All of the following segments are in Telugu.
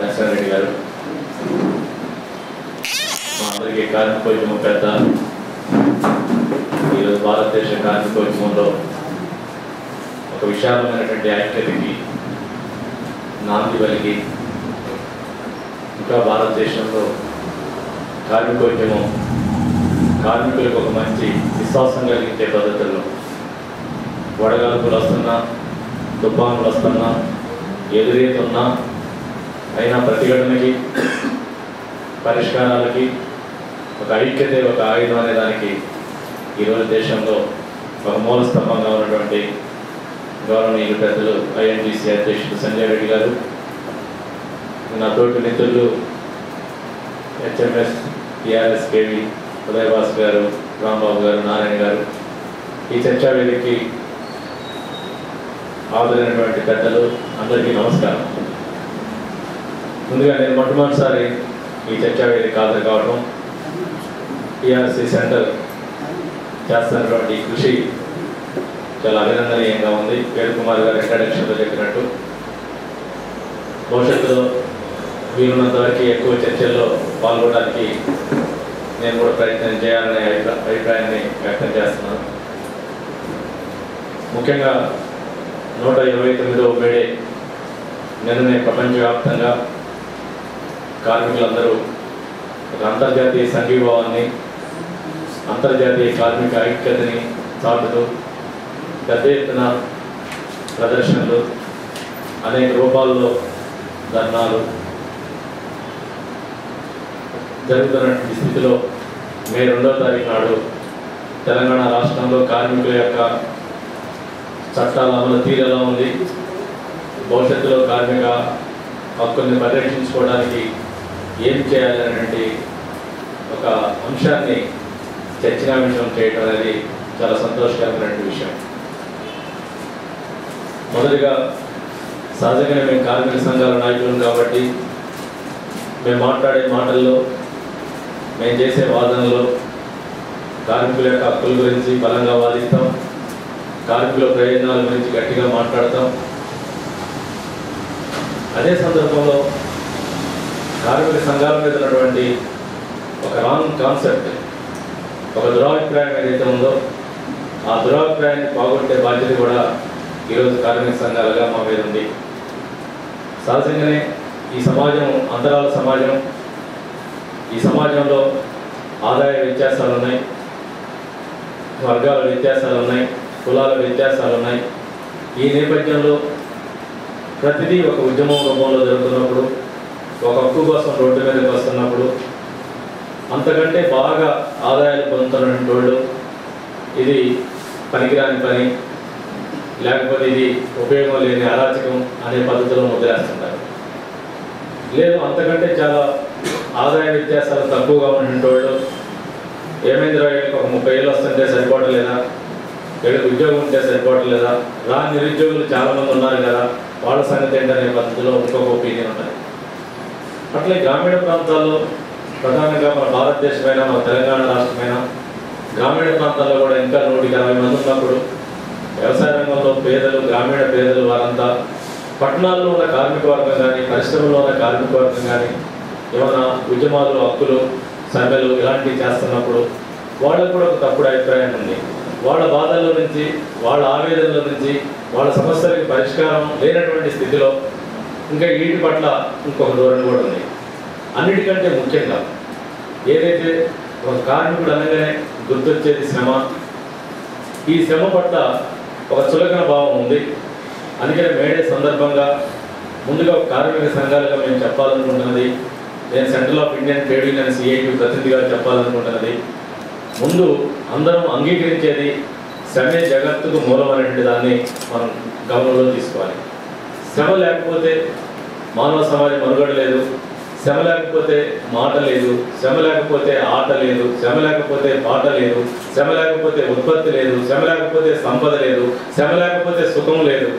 నరసింహారెడ్డి గారు, మా అందరికీ కార్మికోద్యమం పెద్ద, ఈరోజు భారతదేశ కార్మికోద్యమంలో ఒక విశాలమైనటువంటి ఐక్యతకి నాంది పలికి ఇంకా భారతదేశంలో కార్మికోద్యమం కార్మికులకు ఒక మంచి విశ్వాసం కలిగించే పద్ధతుల్లో వడగాల్పులు వస్తున్నా, తుఫానులు వస్తున్నా, ఎదురేతున్నా అయినా ప్రతిఘటనకి పరిష్కారాలకి ఒక ఐక్యతే ఒక ఆయుధం అనే దానికి ఈరోజు దేశంలో ఒక మూల స్తంభంగా ఉన్నటువంటి గౌరవనీయులు పెద్దలు ఐఎన్టీసీ అధ్యక్షుడు సంజయ్ రెడ్డి గారు, నా తోటి మిత్రులు హెచ్ఎంఎస్ టిఆర్ఎస్ కేవి ఉదయభాస్ గారు, రాంబాబు గారు, నారాయణ గారు, ఈ చర్చా వేదికకి హాజరైనటువంటి పెద్దలు అందరికీ నమస్కారం. ముందుగా నేను మొట్టమొదటిసారి ఈ చర్చా వేదిక హాజరు కావడం, టిఆర్ఎస్సి సెంటర్ చేస్తున్నటువంటి కృషి చాలా అభినందనీయంగా ఉంది. వేణు కుమార్ గారు ఇంట్రడక్షన్లో చెప్పినట్టు భవిష్యత్తులో వీలున్నంత వరకు ఎక్కువ చర్చల్లో పాల్గొనడానికి నేను కూడా ప్రయత్నం చేయాలనే అభిప్రాయాన్ని వ్యక్తం చేస్తున్నాను. ముఖ్యంగా 129వ మేడే నిన్ననే ప్రపంచవ్యాప్తంగా కార్మికులందరూ ఒక అంతర్జాతీయ సంఘీభావాన్ని, అంతర్జాతీయ కార్మిక ఐక్యతని చాటుతూ పెద్ద ఎత్తున ప్రదర్శనలు, అనేక రూపాల్లో ధర్నాలు జరుగుతున్నటువంటి స్థితిలో మే 2వ తారీఖు నాడు తెలంగాణ రాష్ట్రంలో కార్మికుల యొక్క చట్టాల అమలు తీరు ఎలా ఉంది, భవిష్యత్తులో కార్మిక హక్కుల్ని పరిరక్షించుకోవడానికి ఏం చేయాలనేటువంటి ఒక అంశాన్ని చర్చనాంశం చేయడం అనేది చాలా సంతోషకరమైనటువంటి విషయం. మొదటిగా సహజంగానే మేము కార్మిక సంఘాల నాయకులం కాబట్టి మేము మాట్లాడే మాటల్లో, మేము చేసే వాదనలో కార్మికుల యొక్క హక్కుల గురించి బలంగా వాదిస్తాం, కార్మికుల ప్రయోజనాల గురించి గట్టిగా మాట్లాడతాం. అదే సందర్భంలో కార్మిక సంఘాల మీద ఉన్నటువంటి ఒక రాంగ్ కాన్సెప్ట్, ఒక దురాభిప్రాయం ఏదైతే ఉందో ఆ దురాభిప్రాయాన్ని పోగొట్టే బాధ్యత కూడా ఈరోజు కార్మిక సంఘాలుగా మా మీద ఉంది. సహజంగానే ఈ సమాజం అంతరాల సమాజం, ఈ సమాజంలో ఆదాయ వ్యత్యాసాలు ఉన్నాయి, వర్గాల వ్యత్యాసాలు ఉన్నాయి, కులాల వ్యత్యాసాలు ఉన్నాయి. ఈ నేపథ్యంలో ప్రతిదీ ఒక ఉద్యమం రూపంలో జరుగుతున్నప్పుడు, ఒక హక్కు కోసం రోడ్డు మీదకి వస్తున్నప్పుడు, అంతకంటే బాగా ఆదాయాలు పొందుతున్నటువంటి వాళ్ళు ఇది పనికిరాని పని, లేకపోతే ఇది ఉపయోగం లేని అరాచకం అనే పద్ధతిలో ముద్రేస్తుంటారు. లేదు అంతకంటే చాలా ఆదాయ వ్యత్యాసాలు తక్కువగా ఉన్నటువంటి వాళ్ళు ఏమైంది వీళ్ళకి ఒక 30 ఏళ్ళు వస్తుంటే సరిపోవట్లేదా, వీళ్ళకి ఉద్యోగం ఉంటే సరిపోవట్లేదా, రాని నిరుద్యోగులు చాలామంది ఉన్నారు కదా, వాళ్ళ సంగతి ఏంటనే పద్ధతిలో ఇంకొక ఒపీనియన్ ఉంటాయి. అట్లే గ్రామీణ ప్రాంతాల్లో ప్రధానంగా మన భారతదేశమైనా మన తెలంగాణ రాష్ట్రమైనా గ్రామీణ ప్రాంతాల్లో కూడా ఇంకా 120 మంది ఉన్నప్పుడు వ్యవసాయ రంగంలో పేదలు, గ్రామీణ పేదలు వారంతా పట్టణాల్లో ఉన్న కార్మిక వర్గం కానీ, పరిశ్రమలో ఉన్న కార్మిక వర్గం కానీ ఏమైనా ఉద్యమాలు, హక్కులు, సమ్మెలు ఇలాంటివి చేస్తున్నప్పుడు వాళ్ళకు కూడా ఒక తప్పుడు అభిప్రాయం ఉంది. వాళ్ళ బాధల్లో నుంచి, వాళ్ళ ఆవేదనల నుంచి, వాళ్ళ సమస్యలకి పరిష్కారం లేనటువంటి స్థితిలో ఇంకా వీటి పట్ల ఇంకొక ధోరణి కూడా ఉంది. అన్నిటికంటే ముఖ్యంగా ఏదైతే ఒక కార్మికుడు అనగానే గుర్తొచ్చేది శ్రమ, ఈ శ్రమ పట్ల ఒక చులకన భావం ఉంది. అందుకనే మేడే సందర్భంగా ముందుగా కార్మిక సంఘాలుగా మేము చెప్పాలనుకుంటున్నది, నేను central of Indian trade union CIT ప్రతినిధిగా చెప్పాలనుకుంటున్నది, ముందు అందరం అంగీకరించేది శ్రమే జగత్తుకు మూలం అనేటువంటి దాన్ని మనం గమనంలో తీసుకోవాలి. శ్రమ లేకపోతే మానవ సమాజం మనుగడ లేదు, శ్రమ లేకపోతే మాట లేదు, శ్రమ లేకపోతే ఆట లేదు, శ్రమ లేకపోతే పాట లేదు, శ్రమ లేకపోతే ఉత్పత్తి లేదు, శ్రమ లేకపోతే సంపద లేదు, శ్రమ లేకపోతే సుఖం లేదు.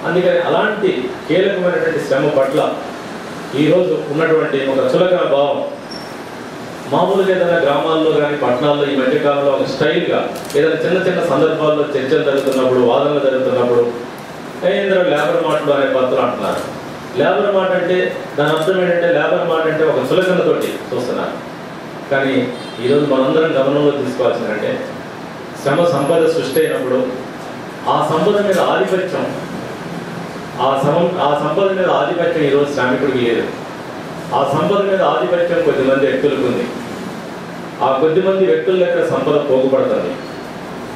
అందుకని అలాంటి కీలకమైనటువంటి శ్రమ పట్ల ఈరోజు ఉన్నటువంటి ఒక చులకన భావం మామూలుగా ఏదైనా గ్రామాల్లో కానీ పట్టణాల్లో ఈ మధ్యకాలంలో ఒక స్టైల్గా ఏదైనా చిన్న చిన్న సందర్భాల్లో చర్చలు జరుగుతున్నప్పుడు, వాదనలు జరుగుతున్నప్పుడు ఇందులో లేబర్ మాటలు అనే పద్ధతులు అంటున్నారు. లేబర్ మాట అంటే దాని అర్థం ఏంటంటే లేబర్ మాట అంటే ఒక సులకనతోటి చూస్తున్నారు. కానీ ఈరోజు మనందరం గమనంలో తీసుకోవాల్సిందంటే శ్రమ సంపద సృష్టి అయినప్పుడు ఆ సంపద మీద ఆధిపత్యం ఆ సంపద మీద ఆధిపత్యం ఈరోజు శ్రామికుడికి లేదు. ఆ సంపద మీద ఆధిపత్యం కొద్దిమంది వ్యక్తులకు ఉంది. ఆ కొద్దిమంది వ్యక్తుల దగ్గర సంపద పోగుపడుతుంది.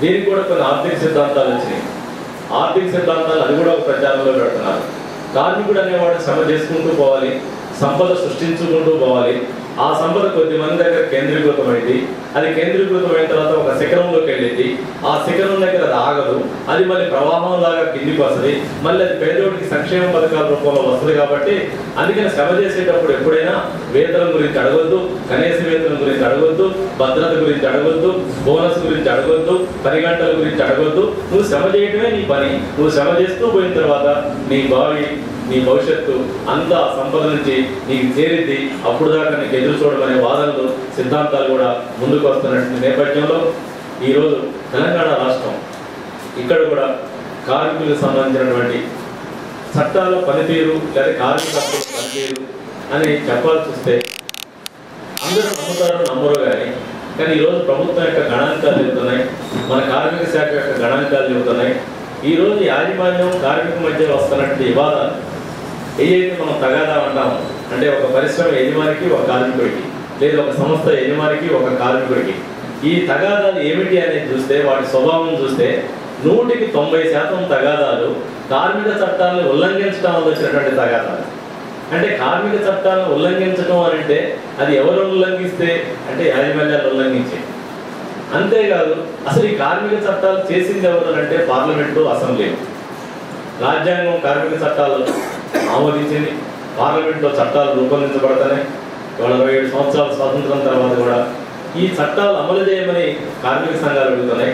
దీనికి కూడా కొన్ని ఆర్థిక సిద్ధాంతాలు వచ్చినాయి. ఆర్థిక సిద్ధాంతాలు అది కూడా ఒక ప్రచారంలో పెడుతున్నారు. కార్మికుడు అనేవాడు శ్రమ చేసుకుంటూ పోవాలి, సంపద సృష్టించుకుంటూ పోవాలి. ఆ సంపద కొద్ది మంది దగ్గర కేంద్రీకృతమైంది. అది కేంద్రీకృతమైన తర్వాత ఒక శిఖరంలోకి వెళ్ళింది. ఆ శిఖరం దగ్గర అది ఆగదు. అది మళ్ళీ ప్రవాహం లాగా కిందికి వస్తుంది. మళ్ళీ అది పేదోడికి సంక్షేమ పథకాల రూపంలో వస్తుంది. కాబట్టి అందుకని శ్రమ చేసేటప్పుడు ఎప్పుడైనా వేతనం గురించి అడగొద్దు, కనీస వేతనం గురించి అడగొద్దు, భద్రత గురించి అడగొద్దు, బోనస్ గురించి అడగొద్దు, పని గంటల గురించి అడగొద్దు. నువ్వు శ్రమ చేయటమే నీ పని. నువ్వు శ్రమ చేస్తూ పోయిన తర్వాత నీ భావి, నీ భవిష్యత్తు అంతా సంపద నుంచి నీకు చేరిద్ది. అప్పుడు దాకా నీకు ఎదురు చూడమనే వాదనలు, సిద్ధాంతాలు కూడా ముందుకు వస్తున్నటువంటి నేపథ్యంలో ఈరోజు తెలంగాణ రాష్ట్రం ఇక్కడ కూడా కార్మికులకు సంబంధించినటువంటి చట్టాల పనితీరు లేదా కార్మిక పనితీరు అని చెప్పాల్సి వస్తే అందరూ నమ్ముతారో నమ్మరు కానీ ఈరోజు ప్రభుత్వం యొక్క గణాంకాలు చెబుతున్నాయి, మన కార్మిక శాఖ యొక్క గణాంకాలు చెబుతున్నాయి. ఈరోజు యాజమాన్యం కార్మిక మధ్య వస్తున్నటువంటి వివాదాలు ఏదైతే మనం తగాదా అంటాము అంటే ఒక పరిశ్రమ యజమానికి ఒక కార్మికుడికి, లేదా ఒక సంస్థ యజమానికి ఒక కార్మికుడికి, ఈ తగాదాలు ఏమిటి అనేది చూస్తే వాటి స్వభావం చూస్తే 100% తగాదాలు కార్మిక చట్టాలను ఉల్లంఘించడం వల్ల వచ్చినటువంటి తగాదాలు. అంటే కార్మిక చట్టాలను ఉల్లంఘించడం అని అంటే అది ఎవరు ఉల్లంఘిస్తే అంటే యాజమాన్యాలు ఉల్లంఘించే. అంతేకాదు అసలు ఈ కార్మిక చట్టాలు చేసింది ఎవరు అంటే పార్లమెంటు, అసెంబ్లీ. రాజ్యాంగం కార్మిక చట్టాలు ఆమోదించింది, పార్లమెంట్లో చట్టాలు రూపొందించబడతాయి. 27 సంవత్సరాల స్వాతంత్రం తర్వాత కూడా ఈ చట్టాలు అమలు చేయమని కార్మిక సంఘాలు అడుగుతున్నాయి.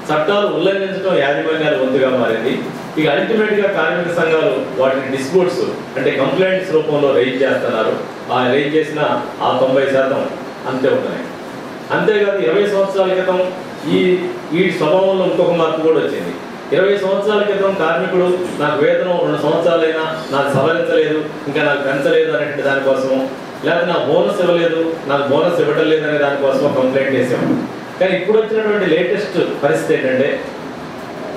చట్టాలు ఉల్లంఘించడం యాజమాన్యాలు వంతుగా మారింది. ఇక అల్టిమేట్గా కార్మిక సంఘాలు వాటిని డిస్ప్యూట్స్ అంటే కంప్లైంట్స్ రూపంలో రైజ్ చేస్తున్నారు. ఆ రైజ్ చేసిన ఆ 90% అంతే ఉన్నాయి. అంతేకాదు 20 సంవత్సరాల క్రితం ఈ స్వభావంలో ఇంకొక మార్పు కూడా వచ్చింది. 20 సంవత్సరాల క్రితం కార్మికుడు నాకు వేతనం 2 సంవత్సరాలైనా నాకు సవరించలేదు, ఇంకా నాకు పెంచలేదు అనేటువంటి దానికోసం, లేకపోతే నాకు బోనస్ ఇవ్వలేదు, నాకు బోనస్ ఇవ్వడం లేదనే దానికోసం కంప్లైంట్ చేసాము. కానీ ఇప్పుడు వచ్చినటువంటి లేటెస్ట్ పరిస్థితి ఏంటంటే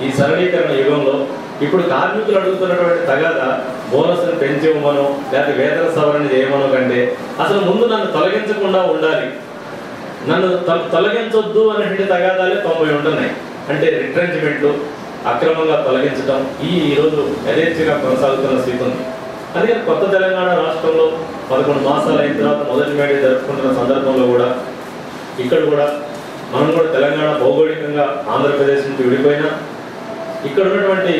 ఈ సరళీకరణ యుగంలో ఇప్పుడు కార్మికులు అడుగుతున్నటువంటి తగాదా బోనస్ని పెంచివ్వమనో లేకపోతే వేతన సవరణ చేయమనో కంటే అసలు ముందు నన్ను తొలగించకుండా ఉండాలి, నన్ను తొలగించొద్దు అనేటువంటి తగాదాలే 90 ఉంటున్నాయి. అంటే రిట్రెంచ్మెంట్లు, అక్రమంగా తొలగించడం ఈరోజు యథేచ్ఛగా కొనసాగుతున్న స్థితి ఉంది. అందుకని కొత్త తెలంగాణ రాష్ట్రంలో 11 మాసాలు అయిన తర్వాత మొదటి మేడే జరుపుకుంటున్న సందర్భంలో కూడా ఇక్కడ కూడా మనం కూడా తెలంగాణ భౌగోళికంగా ఆంధ్రప్రదేశ్ నుంచి విడిపోయినా ఇక్కడ ఉన్నటువంటి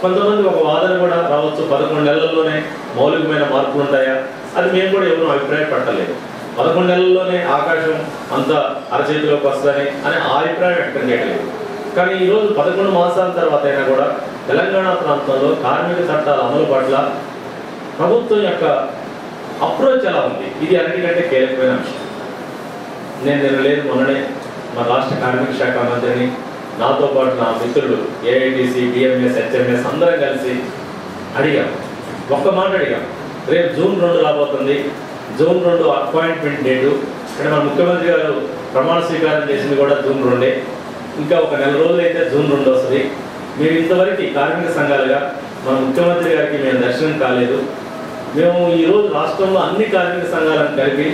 కొంతమంది ఒక వాదన కూడా రావచ్చు, 11 నెలల్లోనే మౌలికమైన మార్పులు ఉంటాయా? అది మేము కూడా ఎవరు అభిప్రాయపడలేదు. 11 నెలల్లోనే ఆకాశం అంత అరచేతిలోకి వస్తుందని అని ఆ అభిప్రాయం వ్యక్తం చేయలేదు. కానీ ఈరోజు 11 మాసాల తర్వాత అయినా కూడా తెలంగాణ ప్రాంతంలో కార్మిక చట్టాల అమలు పట్ల ప్రభుత్వం యొక్క అప్రోచ్ ఎలా ఉంది, ఇది అన్నిటికంటే కీలకమైన అంశం. నేను లేదు మొన్ననే మా రాష్ట్ర కార్మిక శాఖ మంత్రిని, నాతో పాటు నా మిత్రులు ఏఐటీసీ, బిఎంఎస్, హెచ్ఎంఎస్ అందరం కలిసి అడిగాం. ఒక్క మాట అడిగాం, రేపు జూన్ 2 రాబోతుంది, జూన్ 2 అపాయింట్మెంట్ డేటు. అంటే మన ముఖ్యమంత్రి గారు ప్రమాణ స్వీకారం చేసింది కూడా జూన్ 2. ఇంకా ఒక నెల రోజులు అయితే జూన్ 2 వస్తుంది. మేము ఇంతవరకు కార్మిక సంఘాలుగా మన ముఖ్యమంత్రి గారికి మేము దర్శనం కాలేదు. మేము ఈరోజు రాష్ట్రంలో అన్ని కార్మిక సంఘాలను కలిపి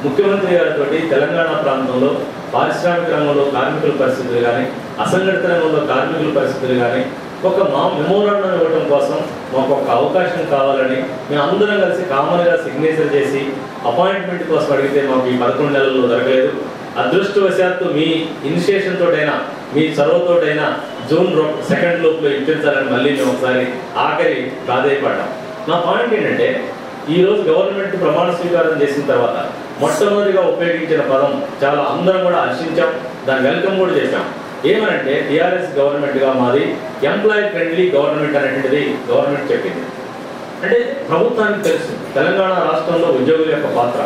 ముఖ్యమంత్రి గారితో తెలంగాణ ప్రాంతంలో పారిశ్రామిక రంగంలో కార్మికుల పరిస్థితులు కానీ, అసంఘటిత రంగంలో కార్మికుల పరిస్థితులు కానీ ఒక మెమోరాండం ఇవ్వడం కోసం మాకు ఒక అవకాశం కావాలని మేము అందరం కలిసి కామన్గా సిగ్నేచర్ చేసి అపాయింట్మెంట్ కోసం అడిగితే మాకు ఈ 11 నెలల్లో దొరకలేదు. అదృష్టవశాత్తు మీ ఇనిషియేషన్ తోటైనా, మీ చొరవతోటైనా జూన్ 2 లోపల ఇప్పించాలని మళ్ళీ మేము ఒకసారి ఆఖరి ప్రాధాయపడ్డాం. నా పాయింట్ ఏంటంటే ఈరోజు గవర్నమెంట్ ప్రమాణ స్వీకారం చేసిన తర్వాత మొట్టమొదటిగా ఉపయోగించిన పదం చాలా అందరం కూడా హర్షించాం, దాని వెల్కమ్ కూడా చేశాం. ఏమనంటే టీఆర్ఎస్ గవర్నమెంట్గా మాది ఎంప్లాయీ ఫ్రెండ్లీ గవర్నమెంట్ అనేటువంటిది గవర్నమెంట్ చెప్పింది. అంటే ప్రభుత్వానికి తెలుసు తెలంగాణ రాష్ట్రంలో ఉద్యోగుల యొక్క పాత్ర,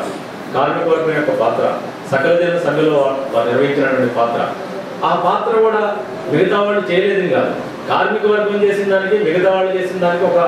కార్మిక వర్గం యొక్క పాత్ర, సకల జన సమ్మెలో వారు నిర్వహించినటువంటి పాత్ర. ఆ పాత్ర కూడా మిగతా వాళ్ళు చేయలేదని కాదు, కార్మిక వర్గం చేసిన దానికి మిగతా వాళ్ళు చేసిన దానికి ఒక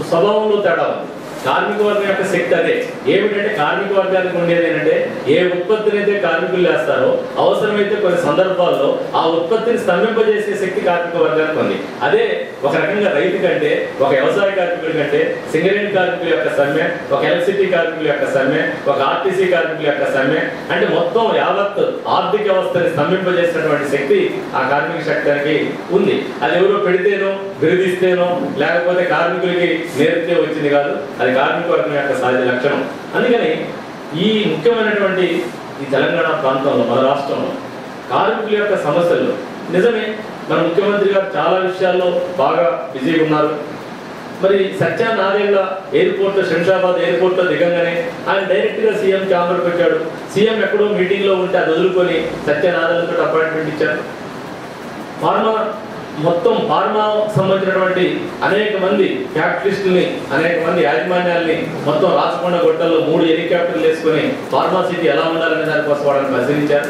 స్వభావంలో తేడా ఉంది. కార్మిక వర్గం యొక్క శక్తి అదే. ఏమిటంటే కార్మిక వర్గానికి ఉండేది ఏంటంటే ఏ ఉత్పత్తిని అయితే కార్మికులు వేస్తారో అవసరమైతే కొన్ని సందర్భాల్లో ఆ ఉత్పత్తిని స్తంభింపజేసే శక్తి కార్మిక వర్గానికి ఉంది. అదే ఒక రకంగా రైతు కంటే, ఒక వ్యవసాయ కార్మికుడి కంటే సింగరేణి కార్మికుల యొక్క సమ్మె, ఒక ఎలక్ట్రిసిటీ కార్మికుల యొక్క సమ్మె, ఒక ఆర్టీసీ కార్మికుల యొక్క సమ్మె, అంటే మొత్తం యావత్ ఆర్థిక వ్యవస్థని స్తంభింపజేసినటువంటి శక్తి ఆ కార్మిక శక్తికి ఉంది. అది ఎవరో పెడితేనో విరదిస్తేనో లేకపోతే కార్మికులకి నేర్పితే వచ్చింది కాదు, అది కార్మిక వర్గం యొక్క సహజ లక్షణం. అందుకని ఈ ముఖ్యమైనటువంటి ఈ తెలంగాణ ప్రాంతంలో, మన రాష్ట్రంలో కార్మికుల యొక్క సమస్యలు నిజమే మన ముఖ్యమంత్రి గారు చాలా విషయాల్లో బాగా బిజీగా ఉన్నారు. మరి సత్యానారాయణ ఎయిర్పోర్ట్, శంషాబాద్ ఎయిర్పోర్ట్లో దిగంగానే ఆయన డైరెక్ట్గా సీఎం ఛాంబర్కి వచ్చాడు. సీఎం ఎక్కడో మీటింగ్లో ఉంటే అది వదులుకొని సత్యనారాయణతో అపాయింట్మెంట్ ఇచ్చారు. మొత్తం ఫార్మా సంబంధించినటువంటి అనేక మంది ఫ్యాక్టరీస్ని, అనేక మంది యాజమాన్యాల్ని మొత్తం రాచకొండ గొట్టల్లో 3 హెలికాప్టర్లు వేసుకొని ఫార్మాసిటీ ఎలా ఉండాలనే దానికోసం వాళ్ళని పరిశీలించారు.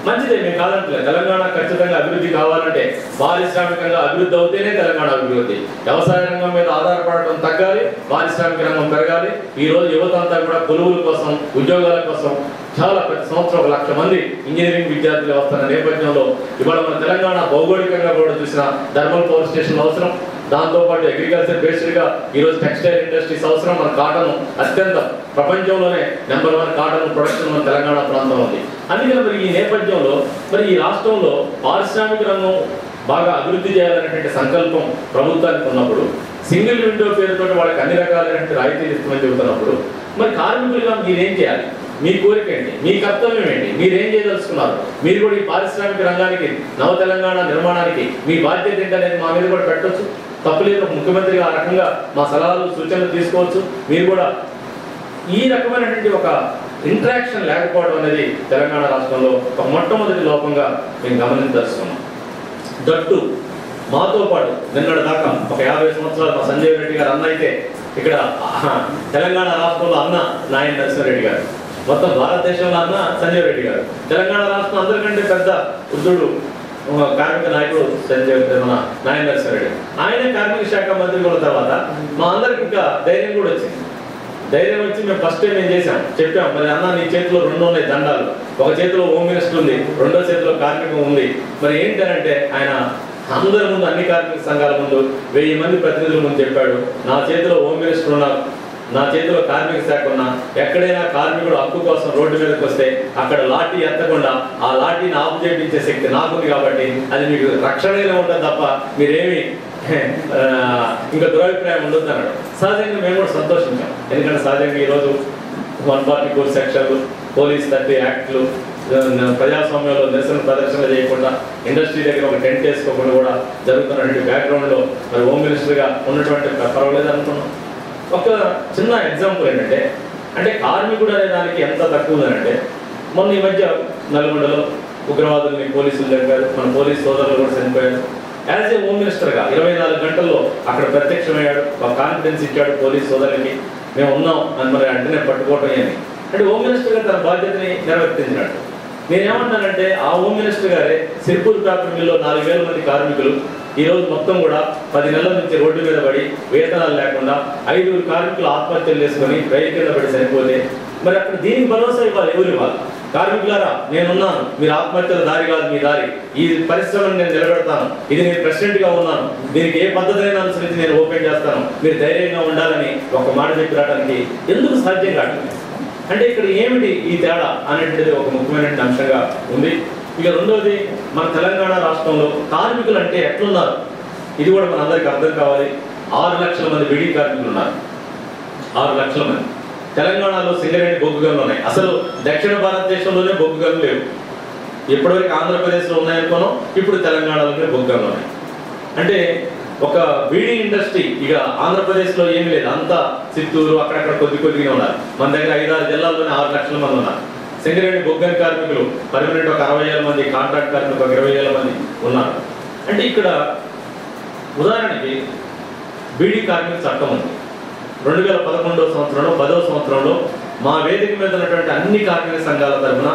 మంచిదే, మేము కాదంటలేదు. తెలంగాణ ఖచ్చితంగా అభివృద్ధి కావాలంటే పారిశ్రామికంగా అభివృద్ధి అవుతేనే తెలంగాణ అభివృద్ధి. వ్యవసాయ రంగం మీద ఆధారపడటం తగ్గాలి, పారిశ్రామిక రంగం పెరగాలి. ఈ రోజు యువత అంతా కూడా కొలువుల కోసం, ఉద్యోగాల కోసం చాలా ప్రతి సంవత్సరం 1 లక్ష మంది ఇంజనీరింగ్ విద్యార్థులు వస్తున్న నేపథ్యంలో ఇవాళ మన తెలంగాణ భౌగోళికంగా కూడా చూసిన థర్మల్ పవర్ స్టేషన్ అవసరం. దాంతోపాటు అగ్రికల్చర్ బేస్డ్గా ఈరోజు టెక్స్టైల్ ఇండస్ట్రీస్ అవసరం. మన కాటన్ అత్యంత ప్రపంచంలోనే నెంబర్ 1 కాటన్ ప్రొడక్షన్ మన తెలంగాణ ప్రాంతం ఉంది. అందుకని మరి ఈ నేపథ్యంలో మరి ఈ రాష్ట్రంలో పారిశ్రామిక రంగం బాగా అభివృద్ధి చేయాలనేటువంటి సంకల్పం ప్రభుత్వానికి ఉన్నప్పుడు, సింగిల్ విండో పేరుతో వాళ్ళకి అన్ని రకాలైన రాయితీలు ఇస్తామని చెబుతున్నప్పుడు మరి కార్మికులుగా మీరేం చేయాలి? మీ కోరిక ఏంటి? మీ కర్తవ్యం ఏంటి? మీరేం చేయదలుచుకున్నారు? మీరు కూడా ఈ పారిశ్రామిక రంగానికి, నవ తెలంగాణ నిర్మాణానికి మీ బాధ్యత ఏంటనేది మా మీద కూడా పెట్టవచ్చు. తప్పులేదు. ముఖ్యమంత్రిగా ఆ రకంగా మా సలహాలు సూచనలు తీసుకోవచ్చు. మీరు కూడా ఈ రకమైనటువంటి ఒక ఇంటరాక్షన్ లేకపోవడం అనేది తెలంగాణ రాష్ట్రంలో ఒక మొట్టమొదటి లోపంగా మేము గమనించాల్సుకున్నాం. దట్టు మాతో పాటు నిన్నటి దాకా ఒక 50 సంవత్సరాలు మా సంజయ్ రెడ్డి గారు అన్న అయితే, ఇక్కడ తెలంగాణ రాష్ట్రంలో అన్న నాయన నరసింహారెడ్డి గారు, మొత్తం భారతదేశంలో అన్న సంజయ్ రెడ్డి గారు, తెలంగాణ రాష్ట్రం అందరికంటే పెద్ద వృద్ధుడు కార్మిక నాయకుడు మన నాయన నరసింహారెడ్డి. ఆయన కార్మిక శాఖ మంత్రి ఉన్న తర్వాత మా అందరికి ఇంకా ధైర్యం కూడా వచ్చింది. ధైర్యం వచ్చి మేము ఫస్ట్ టైం ఏం చేసాం, చెప్పాం, మరి అన్న నీ చేతిలో 2 ఉన్నాయి దండాలు, ఒక చేతిలో హోమ్ మినిస్టర్ ఉంది, రెండో చేతిలో కార్మికం ఉంది. మరి ఏంటంటే ఆయన అందరి ముందు, అన్ని కార్మిక సంఘాల ముందు 1000 మంది ప్రతినిధుల ముందు చెప్పాడు, నా చేతిలో హోమ్ మినిస్టర్ ఉన్నారు, నా చేతిలో కార్మిక శాఖ ఉన్నా, ఎక్కడైనా కార్మికుడు హక్కు కోసం రోడ్డు మీదకి వస్తే అక్కడ లాఠీ ఎత్తకుండా ఆ లాఠీని ఆపు చేయించే శక్తి నాకుంది కాబట్టి అది మీకు రక్షణగానే ఉంటుంది తప్ప మీరేమి ఇంకా దురభిప్రాయం ఉండొద్దు అన్నాడు. సహజంగా మేము కూడా సంతోషించాం. ఎందుకంటే సహజంగా ఈరోజు 144 సెక్షన్లు, పోలీస్ 30 యాక్ట్లు, ప్రజాస్వామ్యంలో నిరసన ప్రదర్శన చేయకుండా, ఇండస్ట్రీ దగ్గర ఒక టెంట్ వేసుకోకుండా కూడా జరుగుతున్నటువంటి బ్యాక్గ్రౌండ్లో మరి హోమ్ మినిస్టర్గా ఉన్నటువంటి పర్వాలేదు అనుకున్నాం. ఒక చిన్న ఎగ్జాంపుల్ ఏంటంటే, అంటే కార్మికుడు అనే దానికి ఎంత తక్కువ ఉందంటే, మొన్న ఈ మధ్య నల్గొండలో ఉగ్రవాదుల్ని పోలీసులు చంపారు, మన పోలీస్ సోదరులు కూడా చనిపోయారు. యాజ్ ఏ హోమ్ మినిస్టర్గా 24 గంటల్లో అక్కడ ప్రత్యక్షమయ్యాడు, ఒక కాన్ఫిడెన్స్ ఇచ్చాడు పోలీస్ సోదరులకి, మేము ఉన్నాం అని మరి అంటేనే పట్టుకోవటం అని. అంటే హోమ్ మినిస్టర్గా తన బాధ్యతని నిర్వర్తించినట్టు. నేనేమంటానంటే ఆ హోమ్ మినిస్టర్ గారే సిర్పూర్ పేపర్ మిల్లో 4000 మంది కార్మికులు ఈరోజు మొత్తం కూడా 10 నెలల నుంచి రోడ్డు మీద పడి వేతనాలు లేకుండా 5 కార్మికులు ఆత్మహత్యలు చేసుకొని రైలు కింద పడి చనిపోతే మరి అక్కడ దీనికి భరోసా ఇవ్వాలి. ఎవరు ఇవ్వాలి? కార్మికులారా నేనున్నాను, మీరు ఆత్మహత్యల దారి కాదు మీ దారి, ఈ పరిశ్రమను నేను నిలబెడతాను, ఇది నేను ప్రెసిడెంట్గా ఉన్నాను, దీనికి ఏ పద్ధతిని అనుసరించి నేను ఓపెన్ చేస్తాను, మీరు ధైర్యంగా ఉండాలని ఒక మాట చెప్పి రావడానికి ఎందుకు సాధ్యం కాదు? అంటే ఇక్కడ ఏమిటి ఈ తేడా అనేటువంటిది ఒక ముఖ్యమైన అంశంగా ఉంది. ఇక రెండోది, మన తెలంగాణ రాష్ట్రంలో కార్మికులు అంటే ఎట్లున్నారు ఇది కూడా మన అందరికీ అర్థం కావాలి. 6 లక్షల మంది బీడీ కార్మికులు ఉన్నారు. 6 లక్షల మంది. తెలంగాణలో సింగరేణి బొగ్గు గనులు ఉన్నాయి. అసలు దక్షిణ భారతదేశంలోనే బొగ్గు గనులు లేవు. ఇప్పటివరకు ఆంధ్రప్రదేశ్లో ఉన్నాయనుకోను, ఇప్పుడు తెలంగాణలోనే బొగ్గు గనులు ఉన్నాయి. అంటే ఒక బీడీ ఇండస్ట్రీ ఇక ఆంధ్రప్రదేశ్లో ఏమీ లేదు, అంతా చిత్తూరు అక్కడక్కడ కొద్దిగా ఉన్నారు. మన దగ్గర 5-6 జిల్లాల్లోనే 6 లక్షల మంది ఉన్నారు. సింగరేణి బొగ్గని కార్మికులు పర్మనెంట్ ఒక 60,000 మంది, కాంట్రాక్ట్ కార్మికులు ఒక 20,000 మంది ఉన్నారు. అంటే ఇక్కడ ఉదాహరణకి బీడీ కార్మిక చట్టం ఉంది. 2011వ సంవత్సరంలో 10వ సంవత్సరంలో మా వేదిక మీద ఉన్నటువంటి అన్ని కార్మిక సంఘాల తరఫున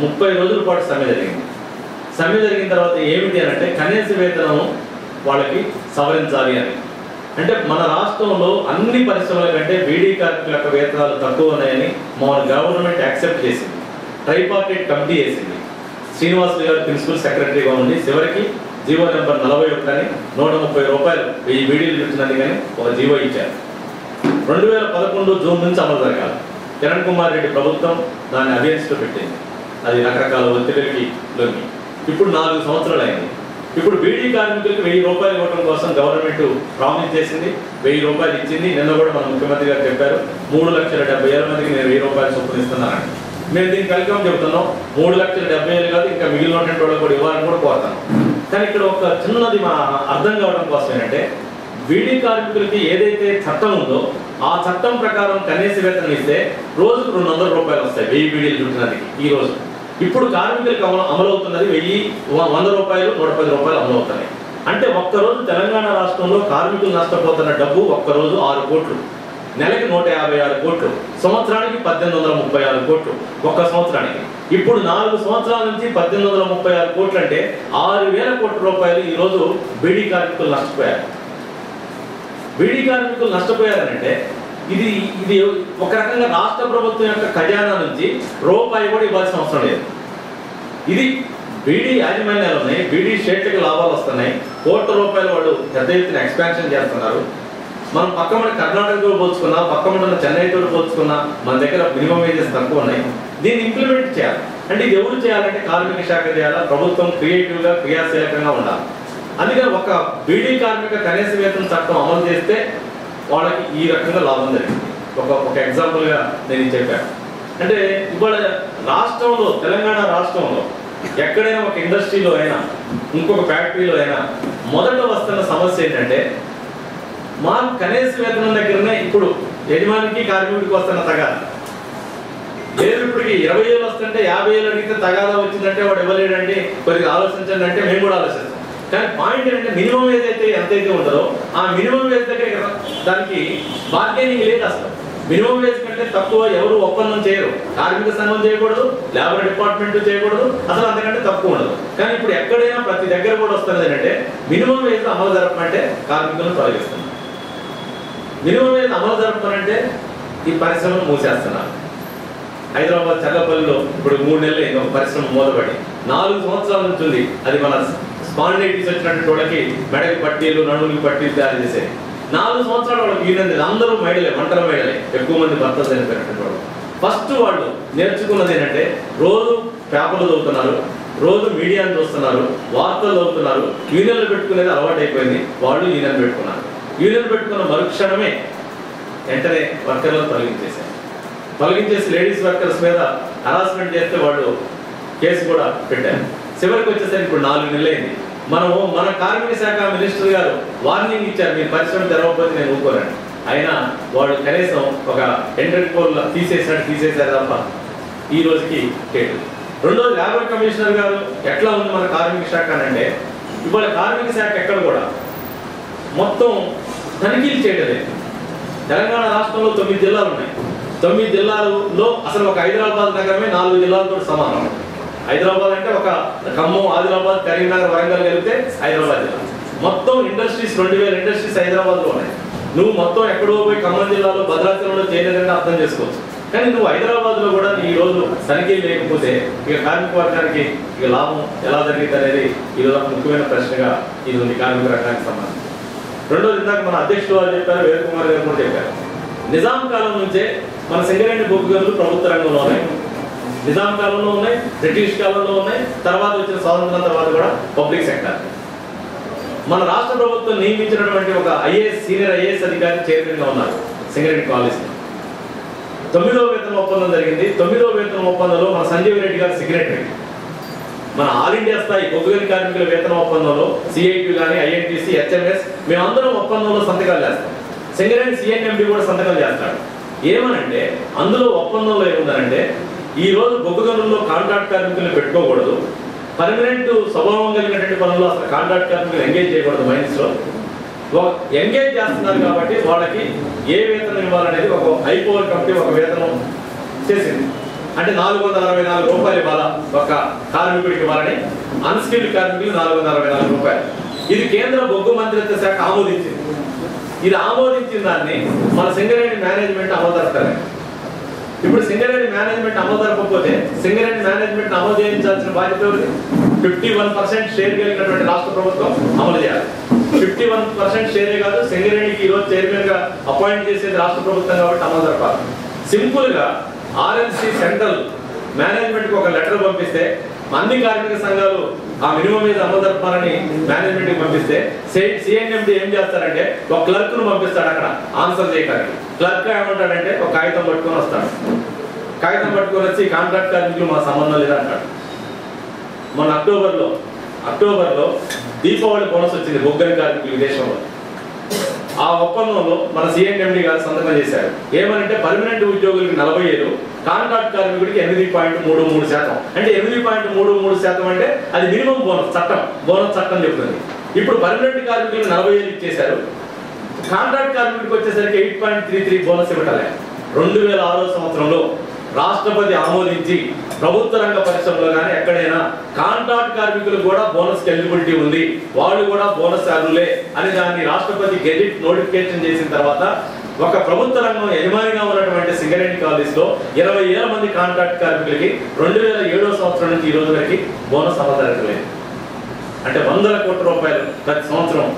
30 రోజుల పాటు సమ్మె జరిగింది. సమ్మె జరిగిన తర్వాత ఏమిటి అని అంటే కనీస వేతనం వాళ్ళకి సవరించాలి అని. అంటే మన రాష్ట్రంలో అన్ని పరిశ్రమల కంటే బీడీ కార్మికుల యొక్క వేతనాలు తక్కువ ఉన్నాయని మన గవర్నమెంట్ యాక్సెప్ట్ చేసింది. ట్రైపార్టైట్ కమిటీ వేసింది. శ్రీనివాసులు గారు ప్రిన్సిపల్ సెక్రటరీగా ఉండి చివరికి జీవో నెంబర్ 41 అని 130 రూపాయలు 1000 బీడీలు ఇచ్చినది కానీ ఒక జీవో ఇచ్చారు. 2011 జూన్ నుంచి అమలు జరగాలి. కిరణ్ కుమార్ రెడ్డి ప్రభుత్వం దాన్ని అగేన్స్ట్లో పెట్టింది. అది రకరకాల ఒత్తిడికి లొంగి ఇప్పుడు 4 సంవత్సరాలు అయింది. ఇప్పుడు బీడీ కార్మికులకు 1000 రూపాయలు ఇవ్వడం కోసం గవర్నమెంట్ ప్రామిస్ చేసింది. 1000 రూపాయలు ఇచ్చింది. నిన్న కూడా మన ముఖ్యమంత్రి గారు చెప్పారు 3,70,000 మందికి నేను 1000 రూపాయలు చొప్పున ఇస్తున్నానని. మేము దీనికి కలిపి చెబుతున్నాం 3,70,000 కాదు, ఇంకా మిగిలిన వాళ్ళు కూడా ఇవ్వాలని కూడా కోరుతాను. కానీ ఇక్కడ ఒక చిన్నది మా అర్థం కావడం కోసం ఏంటంటే బీడీ కార్మికులకి ఏదైతే చట్టం ఉందో ఆ చట్టం ప్రకారం కనీస వేతనం ఇస్తే రోజుకు 200 రూపాయలు వస్తాయి 1000 బీడీలు చుట్టినదికి ఈ రోజు. ఇప్పుడు కార్మికులకు అమలవుతున్నది 100 రూపాయలు 110 రూపాయలు అమలవుతున్నాయి. అంటే ఒక్కరోజు తెలంగాణ రాష్ట్రంలో కార్మికులు నష్టపోతున్న డబ్బు ఒక్కరోజు 6 కోట్లు, నెలకి 156 కోట్లు, సంవత్సరానికి 1836 కోట్లు ఒక్క సంవత్సరానికి. ఇప్పుడు 4 సంవత్సరాల నుంచి 1836 కోట్లు అంటే 6,000 కోట్ల రూపాయలు ఈరోజు బీడీ కార్మికులు నష్టపోయారు. బీడీ కార్మికులు నష్టపోయారనంటే ఇది ఒక రకంగా రాష్ట్ర ప్రభుత్వం యొక్క ఖజానా నుంచి రూపాయి కూడా ఇవ్వాల్సిన అవసరం లేదు. ఇది బీడీ యాజమాన్యాలు ఉన్నాయి, బీడీ స్టేట్లకు లాభాలు వస్తున్నాయి, కోట్ల రూపాయలు వాళ్ళు పెద్ద ఎత్తున ఎక్స్పాన్షన్ చేస్తున్నారు. మనం పక్కన కర్ణాటకతో పోల్చుకున్నా, పక్కన చెన్నైతో పోల్చుకున్నా మన దగ్గర మినిమం వేజెస్ తక్కువ ఉన్నాయి. దీన్ని ఇంప్లిమెంట్ చేయాలి. అంటే ఇది ఎవరు చేయాలంటే కార్మిక శాఖ చేయాలా, ప్రభుత్వం క్రియేటివ్గా క్రియాశీలకంగా ఉండాలి. అందుకని ఒక బీడీ కార్మిక కనీస వేతన చట్టం అమలు చేస్తే వాళ్ళకి ఈ రకంగా లాభం జరిగింది. ఒక ఎగ్జాంపుల్గా నేను చెప్పాను. అంటే ఇవాళ రాష్ట్రంలో తెలంగాణ రాష్ట్రంలో ఎక్కడైనా ఒక ఇండస్ట్రీలో అయినా ఇంకొక ఫ్యాక్టరీలో అయినా మొదట వస్తున్న సమస్య ఏంటంటే మా కనీస వేతనం దగ్గరనే ఇప్పుడు యజమానికి కార్మికుడికి వస్తున్న తగాదా లేదు. ఇప్పటికి 20,000 వస్తుంటే 50,000 అడిగితే తగాదా వచ్చిందంటే వాడు ఇవ్వలేడంటే కొద్దిగా ఆలోచించండి అంటే మేము కూడా ఆలోచిస్తాం. కానీ పాయింట్ ఏంటంటే మినిమం వేజ్ అయితే ఎంతైతే ఉంటుందో ఆ మినిమం వేజ్ దగ్గర దానికి బార్గెనింగ్ లేదు. అసలు మినిమం వేజ్ కంటే తక్కువ ఎవరు ఒప్పందం చేయరు. కార్మిక సంఘం చేయకూడదు, లేబర్ డిపార్ట్మెంట్ చేయకూడదు, అసలు అంతకంటే తక్కువ ఉండదు. కానీ ఇప్పుడు ఎక్కడైనా ప్రతి దగ్గర కూడా వస్తుంది ఏంటంటే మినిమం వేజ్ అమలు జరపమంటే కార్మికులను తొలగిస్తున్నారు. మినిమం వేజ్ అమలు జరపమంటే ఈ పరిశ్రమను మూసేస్తున్నారు. హైదరాబాద్ చల్లపల్లిలో ఇప్పుడు 3 నెలలు అయింది ఒక పరిశ్రమ మూతపడి. 4 సంవత్సరాల నుంచి ఉంది. అది మన స్పాండిలైటిస్ వచ్చినటువంటి వాళ్ళకి మెడకి పట్టీలు నడుములకి పట్టీలు తయారు చేసేది. 4 సంవత్సరాలు వాళ్ళకి ఈయనంది. అందరూ మహిళలే, ఒంటరి మహిళలే, ఎక్కువ మంది భర్తలు చనిపోయినటువంటి వాళ్ళు. ఫస్ట్ వాళ్ళు నేర్చుకున్నది ఏంటంటే రోజు పేపర్లు చదువుతున్నారు, రోజు మీడియాను చూస్తున్నారు, వార్తలు చదువుతున్నారు. యూనియన్లు పెట్టుకునేది అలవాటు అయిపోయింది. వాళ్ళు యూనియన్ పెట్టుకున్నారు. యూనియన్ పెట్టుకున్న మరుక్షణమే వెంటనే వర్కర్లను తొలగించేసి లేడీస్ వర్కర్స్ మీద హరాస్మెంట్ చేస్తే వాళ్ళు కేసు కూడా పెట్టారు. చివరికి వచ్చేసరికి ఇప్పుడు 4 నెలలు అయింది. మన కార్మిక శాఖ మినిస్టర్ గారు వార్నింగ్ ఇచ్చారు, మీరు పరిశ్రమ తెరవకపోతే నేను ఊరుకోనండి. అయినా వాళ్ళు కనీసం ఒక ఎంట్రీ పోల్ తీసేశారు తప్ప ఈ రోజుకి కేటు. రెండోది లేబర్ కమిషనర్ గారు ఎట్లా ఉంది మన కార్మిక శాఖ అంటే ఇవాళ కార్మిక శాఖ ఎక్కడ కూడా మొత్తం తనిఖీలు చేయడం లేదు. తెలంగాణ రాష్ట్రంలో 9 జిల్లాలు ఉన్నాయి. 9 జిల్లాల్లో అసలు ఒక హైదరాబాద్ నగరమే 4 జిల్లాలతో సమానం. హైదరాబాద్ అంటే ఒక ఖమ్మం, ఆదిలాబాద్, కరీంనగర్, వరంగల్ కలిపితే హైదరాబాద్ జిల్లా. మొత్తం ఇండస్ట్రీస్ 2,000 ఇండస్ట్రీస్ హైదరాబాద్లో ఉన్నాయి. నువ్వు మొత్తం ఎక్కడో పోయి ఖమ్మం జిల్లాలో భద్రాచలంలో చేయలేదంటే అర్థం చేసుకోవచ్చు. కానీ నువ్వు హైదరాబాద్లో కూడా ఈ రోజు తనిఖీ లేకపోతే ఇక కార్మిక వర్గానికి ఇక లాభం ఎలా జరిగింది అనేది ఈరోజు ఒక ముఖ్యమైన ప్రశ్నగా ఇది ఉంది కార్మిక రంగానికి సంబంధించి. రెండోది ఇందాక మన అధ్యక్షుడు వారు చెప్పారు, వేద కుమార్ గారు కూడా చెప్పారు. నిజాం కాలం నుంచే మన సింగరేణి బొగ్గు గనులు ప్రభుత్వ రంగంలో ఉన్నాయి. నిజాం కాలంలో ఉన్నాయి, బ్రిటిష్ కాలంలో ఉన్నాయి, తర్వాత వచ్చిన స్వాతంత్రం తర్వాత కూడా పబ్లిక్ సెక్టర్. మన రాష్ట్ర ప్రభుత్వం నియమించినటువంటి ఒక సీనియర్ ఐఏఎస్ అధికారి చైర్మన్గా ఉన్నారు సింగరేణి కాలేజీలో. 9వ వేతన ఒప్పందం జరిగింది. 9వ వేతన ఒప్పందంలో మన సంజీవ్ రెడ్డి గారు సెక్రటరీ. మన ఆల్ ఇండియా స్థాయి బొగ్గుగని కార్మికుల వేతన ఒప్పందంలో సిఐటి కానీ ఐఎన్టీసీ, హెచ్ఎంఎస్ మేమందరం ఒప్పందంలో సంతకాలు చేస్తాం. సింగరేణి సిఎన్ఎండి కూడా సంతకం చేస్తాడు. ఏమనంటే అందులో ఒప్పందంలో ఏముందనంటే ఈ రోజు బొగ్గు గనుల్లో కాంట్రాక్ట్ కార్మికులను పెట్టుకోకూడదు, పర్మనెంట్ స్వభావం కలిగినటువంటి పనుల్లో అసలు కాంట్రాక్ట్ కార్మికులు ఎంగేజ్ చేయకూడదు. మైన్స్లో ఎంగేజ్ చేస్తున్నారు కాబట్టి వాళ్ళకి ఏ వేతనం ఇవ్వాలనేది ఒక హైపవర్ కమిటీ ఒక వేతనం చేసింది. అంటే 464 రూపాయలు ఇవ్వాలా ఒక కార్మికుడికి ఇవ్వాలని, అన్స్కిల్డ్ కార్మికులు 464 రూపాయలు. ఇది కేంద్ర బొగ్గు మంత్రిత్వ శాఖ ఆమోదించింది. ఇది ఆమోదించిన దాన్ని మన సింగరేణి మేనేజ్మెంట్ అమలు జరుపుతారు. ఇప్పుడు సింగరేణి మేనేజ్మెంట్ అమలు జరపకపోతే సింగరేణి మేనేజ్మెంట్ అమలు చేయించాల్సిన బాధ్యత ఎవరిది? 51% షేర్ కలిగినటువంటి రాష్ట్ర ప్రభుత్వం అమలు చేయాలి. 51% షేరే కాదు, సింగరేణికి ఈరోజు చైర్మన్ గా అపాయింట్ చేసేది రాష్ట్ర ప్రభుత్వం కాబట్టి అమలు జరపాలి. సింపుల్ గా ఆర్ఎన్సీ సెంట్రల్ మేనేజ్మెంట్ కి ఒక లెటర్ పంపిస్తే అన్ని కార్మిక సంఘాలు ఆ మినిమం మీద అమలు జరపాలని మేనేజ్మెంట్ కి పంపిస్తే సిఎన్ఎండి ఏం చేస్తారంటే ఒక క్లర్క్ ను పంపిస్తాడు అక్కడ ఆన్సర్ చేయడానికి. క్లర్క్ ఏమంటాడంటే ఒక కాగితం పట్టుకొని వస్తాడు. కాగితం పట్టుకొని వచ్చి కాంట్రాక్ట్ కార్మికులు మా సంబంధం లేదా అంటాడు. మొన్న అక్టోబర్లో దీపావళి బోనస్ వచ్చింది బొగ్గని కార్మికులు దేశంలో. ఆ ఒప్పందంలో మన సిఎన్ఎండి గారు సంతకం చేశారు. ఏమనంటే పర్మనెంట్ ఉద్యోగులకి 47, కాంట్రాక్ట్ కార్మికుడికి 8.33%. అంటే 8.33% అంటే అది మినిమం బోనస్ చట్టం చెప్తుంది. ఇప్పుడు పర్మనెంట్ కార్మికులకు 47 ఇచ్చేశారు. కాంట్రాక్ట్ కార్మికుడికి వచ్చేసరికి 8.33 బోనస్ ఇవ్వటాలే. 2006 సంవత్సరంలో రాష్ట్రపతి ఆమోదించి ప్రభుత్వ రంగ పరిశ్రమలో కానీ ఎక్కడైనా కాంట్రాక్ట్ కార్మికులకు కూడా బోనస్ ఎలిజిబిలిటీ ఉంది, వాళ్ళు కూడా బోనస్ అర్హులే అని దాన్ని రాష్ట్రపతి గెజిట్ నోటిఫికేషన్ చేసిన తర్వాత ఒక ప్రభుత్వ రంగం యజమానిగా ఉన్నటువంటి సింగరేణి కాలేజ్ లో 20,000 మంది కాంట్రాక్ట్ కార్మికులకి 2007 సంవత్సరం నుంచి ఈ రోజు వరకు బోనస్ అమలు జరగలేదు. అంటే 100 కోట్ల రూపాయలు ప్రతి సంవత్సరం.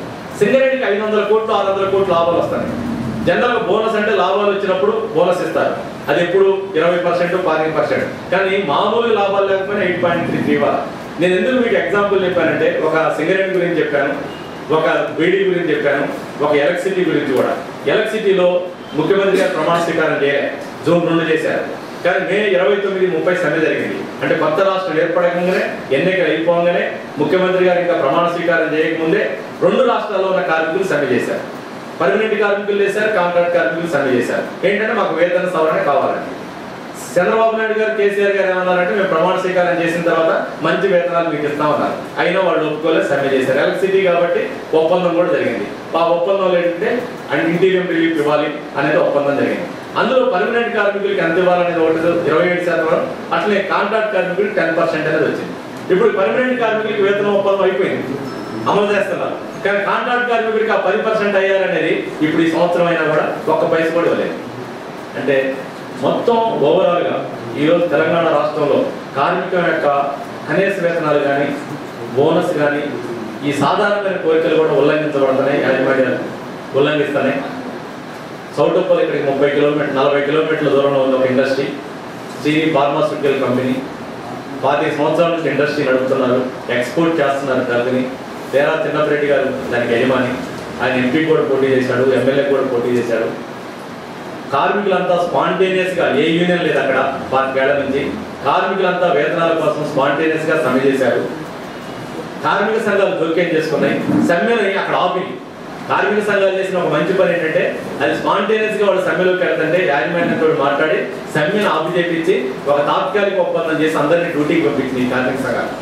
సింగరేణికి 500 కోట్లు 600 కోట్లు లాభాలు వస్తాయి. జనరల్ బోనస్ అంటే లాభాలు వచ్చినప్పుడు బోనస్ ఇస్తారు. అది ఎప్పుడు 20%, 15%. కానీ మామూలు లాభాలు లేకపోయినా 8.33 ఇవ్వాలి. నేను ఎందుకు మీకు ఎగ్జాంపుల్ చెప్పానంటే ఒక సింగరేణి గురించి చెప్పాను, ఒక బీడీ గురించి చెప్పాను, ఒక ఎలక్ట్రిసిటీ గురించి కూడా. ఎలక్ట్రిసిటీలో ముఖ్యమంత్రి గారు ప్రమాణ స్వీకారం చేయలే, జూన్ 2 చేశారు. కానీ మే 29, 30 సమ్మె జరిగింది. అంటే కొత్త రాష్ట్రం ఏర్పడకముందే ఎన్నికలు అయిపోగానే ముఖ్యమంత్రి గారు ఇంకా ప్రమాణ స్వీకారం చేయకముందే 2 రాష్ట్రాల్లో ఉన్న కార్మికులు సమ్మె చేశారు. పర్మనెంట్ కార్మికులు చేశారు, కాంట్రాక్ట్ కార్మికులు సమ్మె చేశారు. ఏంటంటే మాకు వేతన సవరణ కావాలండి. చంద్రబాబు నాయుడు గారు, కేసీఆర్ గారు ఏమన్నారంటే మేము ప్రమాణ స్వీకారం చేసిన తర్వాత మంచి వేతనాలు మీకు ఇస్తామన్నారు. అయినా వాళ్ళు ఒప్పుకోలేదు, సమ్మె చేశారు. ఎలక్ట్రిసిటీ కాబట్టి ఒప్పందం కూడా జరిగింది. ఆ ఒప్పందంలో ఏంటంటే ఇంటీరియం రిలీఫ్ ఇవ్వాలి అనేది ఒప్పందం జరిగింది. అందులో పర్మనెంట్ కార్మికులకి ఎంత ఇవ్వాలనేది ఒకటి 27%, అట్లనే కాంట్రాక్ట్ కార్మికులకి 10% అనేది వచ్చింది. ఇప్పుడు పర్మనెంట్ కార్మికులకి వేతన ఒప్పందం అయిపోయింది, అమలు చేస్తున్నారు. కానీ కాంట్రాక్ట్ కార్మికుడికి ఆ 10% అయ్యారనేది ఇప్పుడు ఈ సంవత్సరం అయినా కూడా ఒక్క పైసా కూడా ఇవ్వలేదు. అంటే మొత్తం ఓవరాల్ గా ఈరోజు తెలంగాణ రాష్ట్రంలో కార్మికుల యొక్క కనీస వేతనాలు కానీ బోనస్ కానీ ఈ సాధారణమైన కోరికలు కూడా ఉల్లంఘించబడుతున్నాయి, యాజమాన్యాలు ఉల్లంఘిస్తున్నాయి. సౌటుప్పల్ ఇక్కడికి 40 కిలోమీటర్ల దూరంలో ఉంది ఒక ఇండస్ట్రీ, శ్రీని ఫార్మాస్యూటికల్ కంపెనీ. 25 సంవత్సరాల నుంచి ఇండస్ట్రీ నడుపుతున్నారు, ఎక్స్పోర్ట్ చేస్తున్నారు డ్రగ్ని. తేరా చిన్నపరెడ్డి గారు దానికి యజమాని. ఆయన ఎంపీ కూడా పోటీ చేశాడు, ఎమ్మెల్యే కూడా పోటీ చేశాడు. కార్మికులంతా స్పాంటేనియస్ గా, ఏ యూనియన్ లేదు అక్కడ 5 ఏళ్ల నుంచి, కార్మికులంతా వేతనాల కోసం స్పాంటేనియస్ గా సమ్మె చేశారు. కార్మిక సంఘాలు జోక్యం చేసుకున్నాయి, సమ్మెని అక్కడ ఆపి. కార్మిక సంఘాలు చేసిన ఒక మంచి పని ఏంటంటే అది స్పాంటేనియస్ గా వాళ్ళు సమ్మెలోకి వెళ్తుంటే యాజమాన్యంతో మాట్లాడి సమ్మెను ఆపి చేపించి ఒక తాత్కాలిక ఒప్పందం చేసి అందరినీ డ్యూటీకి పంపించింది కార్మిక సంఘాలు.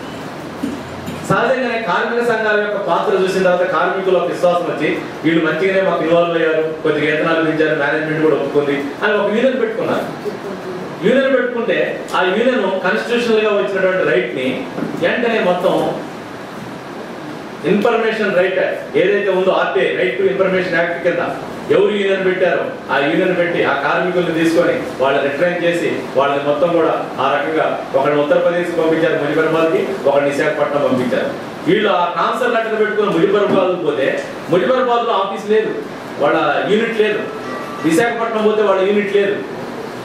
సహజంగానే కార్మిక సంఘాల యొక్క పాత్ర చూసిన తర్వాత కార్మికుల విశ్వాసం వచ్చి వీళ్ళు మంచిగానే మాకు ఇన్వాల్వ్ అయ్యారు, కొద్దిగా వేతనాలు పెంచారు, మేనేజ్మెంట్ కూడా ఒప్పుకుంది అని ఒక యూనియన్ పెట్టుకున్నారు. యూనియన్ పెట్టుకుంటే ఆ యూనియన్ కాన్స్టిట్యూషనల్ గా వచ్చినటువంటి రైట్ ని వెంటనే మొత్తం ఇన్ఫర్మేషన్ రైట్ ఏదైతే ఉందో RTI, right to information act కింద ఎవరు యూనియన్ పెట్టారో ఆ యూనియన్ పెట్టి ఆ కార్మికులను తీసుకొని వాళ్ళని రిట్రైన్ చేసి వాళ్ళని మొత్తం కూడా ఆ రకంగా ఒకరిని ఉత్తరప్రదేశ్ పంపించారు, ముజిబరాబాద్కి, ఒకరిని విశాఖపట్నం పంపించారు. వీళ్ళు ఆ ట్రాన్స్ఫర్ లెటర్ పెట్టుకుని ముజిబరాబాద్ పోతే ముజిబరాబాద్ లో ఆఫీస్ లేదు, వాళ్ళ యూనిట్ లేదు. విశాఖపట్నం పోతే వాళ్ళ యూనిట్ లేదు.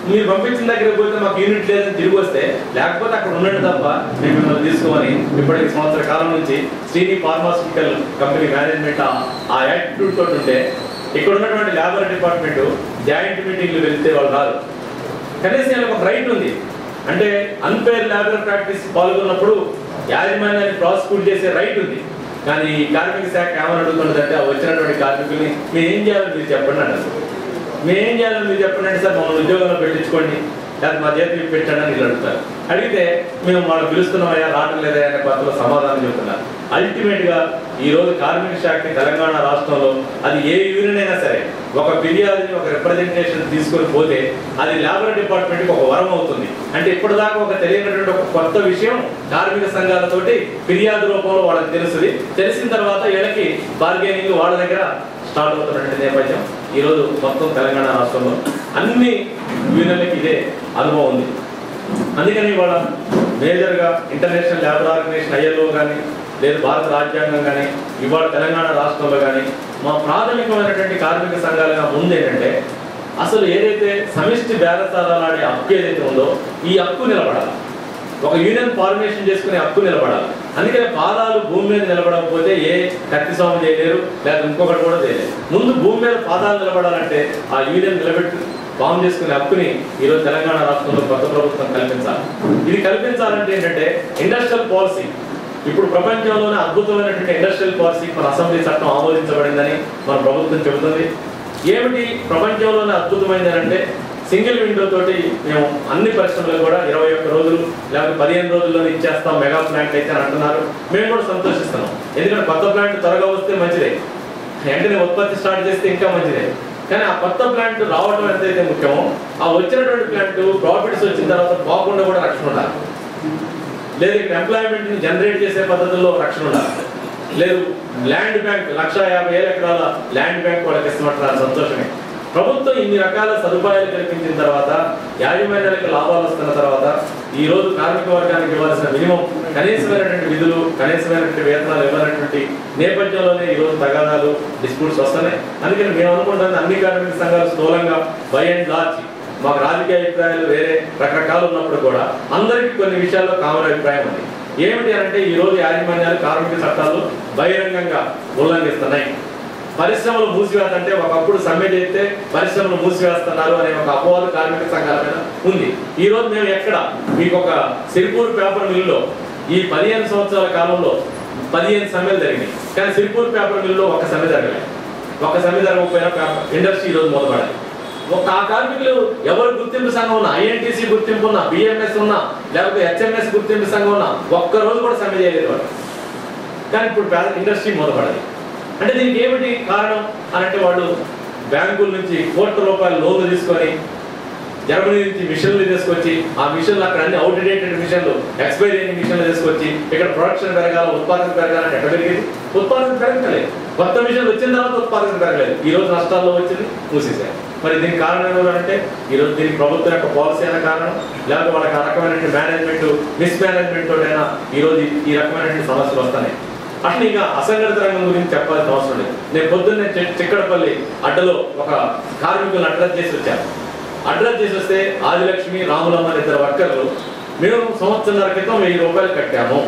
మీరు పంపించిన దగ్గర పోతే మాకు యూనిట్ లేదని తిరిగి వస్తే, లేకపోతే అక్కడ ఉండండి తప్ప మేము మిమ్మల్ని తీసుకోమని ఇప్పటికి సంవత్సర కాలం నుంచి శ్రీని ఫార్మాస్యూటికల్ కంపెనీ మేనేజ్మెంట్ ఆ యాటిట్యూడ్ తోటి ఉంటే ఇక్కడ ఉన్నటువంటి లేబర్ డిపార్ట్మెంట్ జాయింట్ మీటింగ్లు వెళ్తే వాళ్ళు రాదు. కనీసం ఒక రైట్ ఉంది. అంటే అన్ఫేర్ లేబర్ ప్రాక్టీస్ పాల్గొన్నప్పుడు యాజమాన్యాన్ని ప్రాసిక్యూట్ చేసే రైట్ ఉంది. కానీ ఈ కార్మిక శాఖ ఏమని అడుగుతున్నదంటే ఆ వచ్చినటువంటి కార్మికుల్ని మేము ఏం చేయాలని మీరు చెప్పండి అన్నారు. మేమేం చేయాలని మీరు చెప్పండి అంటే సార్ మమ్మల్ని ఉద్యోగంలో పెట్టించుకోండి, లేకపోతే మా చేతికి పెట్టండి అని వీళ్ళు అడుగుతారు. అడిగితే మేము వాళ్ళు పిలుస్తున్నామయ్యా, రావడం లేదా అనే పద్ధతిలో సమాధానం చెప్తున్నారు. అల్టిమేట్ గా ఈ రోజు కార్మిక శాఖ తెలంగాణ రాష్ట్రంలో అది ఏ యూనియన్ అయినా సరే ఒక ఫిర్యాదుని ఒక రిప్రజెంటేషన్ తీసుకొని పోతే అది లేబర్ డిపార్ట్మెంట్కి ఒక వరం అవుతుంది. అంటే ఇప్పటిదాకా ఒక తెలియనటువంటి ఒక కొత్త విషయం కార్మిక సంఘాలతోటి ఫిర్యాదు రూపంలో వాళ్ళకి తెలుస్తుంది. తెలిసిన తర్వాత వీళ్ళకి బార్గెనింగ్ వాళ్ళ దగ్గర స్టార్ట్ అవుతున్నటువంటి నేపథ్యం ఈరోజు మొత్తం తెలంగాణ రాష్ట్రంలో అన్ని యూనియన్లకి ఇదే అనుభవం ఉంది. అందుకని ఇవాళ మేజర్గా ఇంటర్నేషనల్ లేబర్ ఆర్గనైజేషన్ ILO కానీ లేదు భారత రాజ్యాంగం కానీ ఇవాళ తెలంగాణ రాష్ట్రంలో కానీ మా ప్రాథమికమైనటువంటి కార్మిక సంఘాలుగా ముందు ఏంటంటే అసలు ఏదైతే సమిష్టి బేరసారాలాడే హక్కు ఏదైతే ఉందో ఈ హక్కు నిలబడాలి. ఒక యూనియన్ ఫార్మేషన్ చేసుకునే హక్కు నిలబడాలి. అందుకని పాదాలు భూమి మీద నిలబడకపోతే ఏ కత్తి స్వామి చేయలేరు, లేదా ఇంకొకటి కూడా చేయలేరు. ముందు భూమి మీద పాదాలు నిలబడాలంటే ఆ యూనియన్ నిలబెట్టి ఫామ్ చేసుకునే హక్కుని ఈరోజు తెలంగాణ రాష్ట్రంలో కొత్త ప్రభుత్వం కల్పించాలి. ఇది కల్పించాలంటే ఏంటంటే ఇండస్ట్రియల్ పాలసీ, ఇప్పుడు ప్రపంచంలోనే అద్భుతమైనటువంటి ఇండస్ట్రియల్ పాలసీ మన అసెంబ్లీ చట్టం ఆమోదించబడిందని మన ప్రభుత్వం చెబుతుంది. ఏమిటి ప్రపంచంలోనే అద్భుతమైనది అంటే సింగిల్ విండో తోటి మేము అన్ని పరిశ్రమలు కూడా 21 రోజులు లేకపోతే 15 రోజుల్లోనే ఇచ్చేస్తాం మెగా ప్లాంట్ అయితే అని అంటున్నారు. మేము కూడా సంతోషిస్తున్నాం. ఎందుకంటే కొత్త ప్లాంట్ త్వరగా వస్తే మంచిదే, వెంటనే ఉత్పత్తి స్టార్ట్ చేస్తే ఇంకా మంచిదే. కానీ ఆ కొత్త ప్లాంట్ రావడం ఎంతైతే ముఖ్యమో ఆ వచ్చినటువంటి ప్లాంట్ ప్రాఫిట్స్ వచ్చిన తర్వాత పోకుండా కూడా రక్షణ ఉండాలి. లేదు ఇక్కడ ఎంప్లాయ్మెంట్ని జనరేట్ చేసే పద్ధతుల్లో రక్షణ ఉండాలి. లేదు ల్యాండ్ బ్యాంక్ 1,50,000 ఎకరాల ల్యాండ్ బ్యాంక్ వాళ్ళకి ఇస్తున్నట్టు సంతోషమే. ప్రభుత్వం ఇన్ని రకాల సదుపాయాలు కల్పించిన తర్వాత యాజమాన్యాలకు లాభాలు వస్తున్న తర్వాత ఈ రోజు కార్మిక వర్గానికి ఇవ్వాల్సిన మినిమం కనీసమైనటువంటి విధులు కనీసమైనటువంటి వేతనాలు ఇవ్వాలనేటువంటి నేపథ్యంలోనే ఈ రోజు తగాదాలు డిస్ప్యూట్స్ వస్తున్నాయి. అందుకని మేము అనుకుంటున్నాం అన్ని కార్మిక సంఘాలు స్థూలంగా బై అండ్ లార్జ్ మాకు రాజకీయ అభిప్రాయాలు వేరే రకరకాలు ఉన్నప్పుడు కూడా అందరికీ కొన్ని విషయాల్లో కామన్ అభిప్రాయం ఉంది. ఏమిటి అంటే ఈ రోజు యాజమాన్యాలు కార్మిక చట్టాలు బహిరంగంగా ఉల్లంఘిస్తున్నాయి. పరిశ్రమలు మూసివేస్తంటే ఒకప్పుడు సమ్మె చేస్తే పరిశ్రమలు మూసివేస్తున్నారు అనే ఒక అపోహలు కార్మిక సంఘాల మీద ఉంది. ఈ రోజు మేము ఎక్కడ మీకు ఒక సిరిపూర్ పేపర్ మిల్లులో ఈ 15 సంవత్సరాల కాలంలో 15 సమ్మెలు జరిగినాయి. కానీ సిరిపూర్ పేపర్ మిల్లులో ఒక సమ్మె జరగలేదు. ఒక సమ్మె జరగకపోయినా ఇండస్ట్రీ ఈ రోజు మొదలుపడాలి. ఒక ఆ కార్మికులు ఎవరు గుర్తింపు సంఘం ఉన్నా, INTC గుర్తింపు ఉన్నా, BMS ఉన్నా, లేకపోతే HMS గుర్తింపు సంఘం ఉన్నా ఒక్కరోజు కూడా సమ్మె చేయలేదు వాళ్ళు. కానీ ఇప్పుడు ఇండస్ట్రీ మొదలుపడాలి. అంటే దీనికి ఏమిటి కారణం అని అంటే వాళ్ళు బ్యాంకుల నుంచి కోట్ల రూపాయల లోన్లు తీసుకొని జర్మనీ నుంచి మిషన్లు తీసుకొచ్చి ఆ మిషన్లు అక్కడ అన్ని అవుట్డేటెడ్ మిషన్లు ఎక్స్పైరీ అయిన మిషన్లు తీసుకొచ్చి ఇక్కడ ప్రొడక్షన్ పెరగాల ఉత్పాదన పెరగాలంటే ఎక్కడ పెరిగేది? ఉత్పాదన పెరగలేదు. కొత్త మిషన్లు వచ్చిన తర్వాత ఉత్పాదన పెరగలేదు. ఈ రోజు నష్టాల్లో వచ్చింది, మూసేశారు. మరి దీనికి కారణం ఎవరంటే ఈరోజు దీనికి ప్రభుత్వం యొక్క పాలసీ అయిన కారణం, లేకపోతే వాళ్ళకి ఆ రకమైనటువంటి మేనేజ్మెంట్ మిస్మేనేజ్మెంట్ తోటైనా ఈరోజు ఈ రకమైనటువంటి సమస్యలు వస్తున్నాయి. అట్లా ఇంకా అసంఘటిత రంగం గురించి చెప్పాల్సిన అవసరం లేదు. నేను పొద్దున్నే చిక్కడపల్లి అడ్డలో ఒక కార్మికులను అడ్రస్ చేసి వచ్చాను. అడ్రస్ చేసి వస్తే ఆదిలక్ష్మి రాములమ్మ 2 వర్కర్లు మేము సంవత్సరాల క్రితం 1000 రూపాయలు కట్టాము,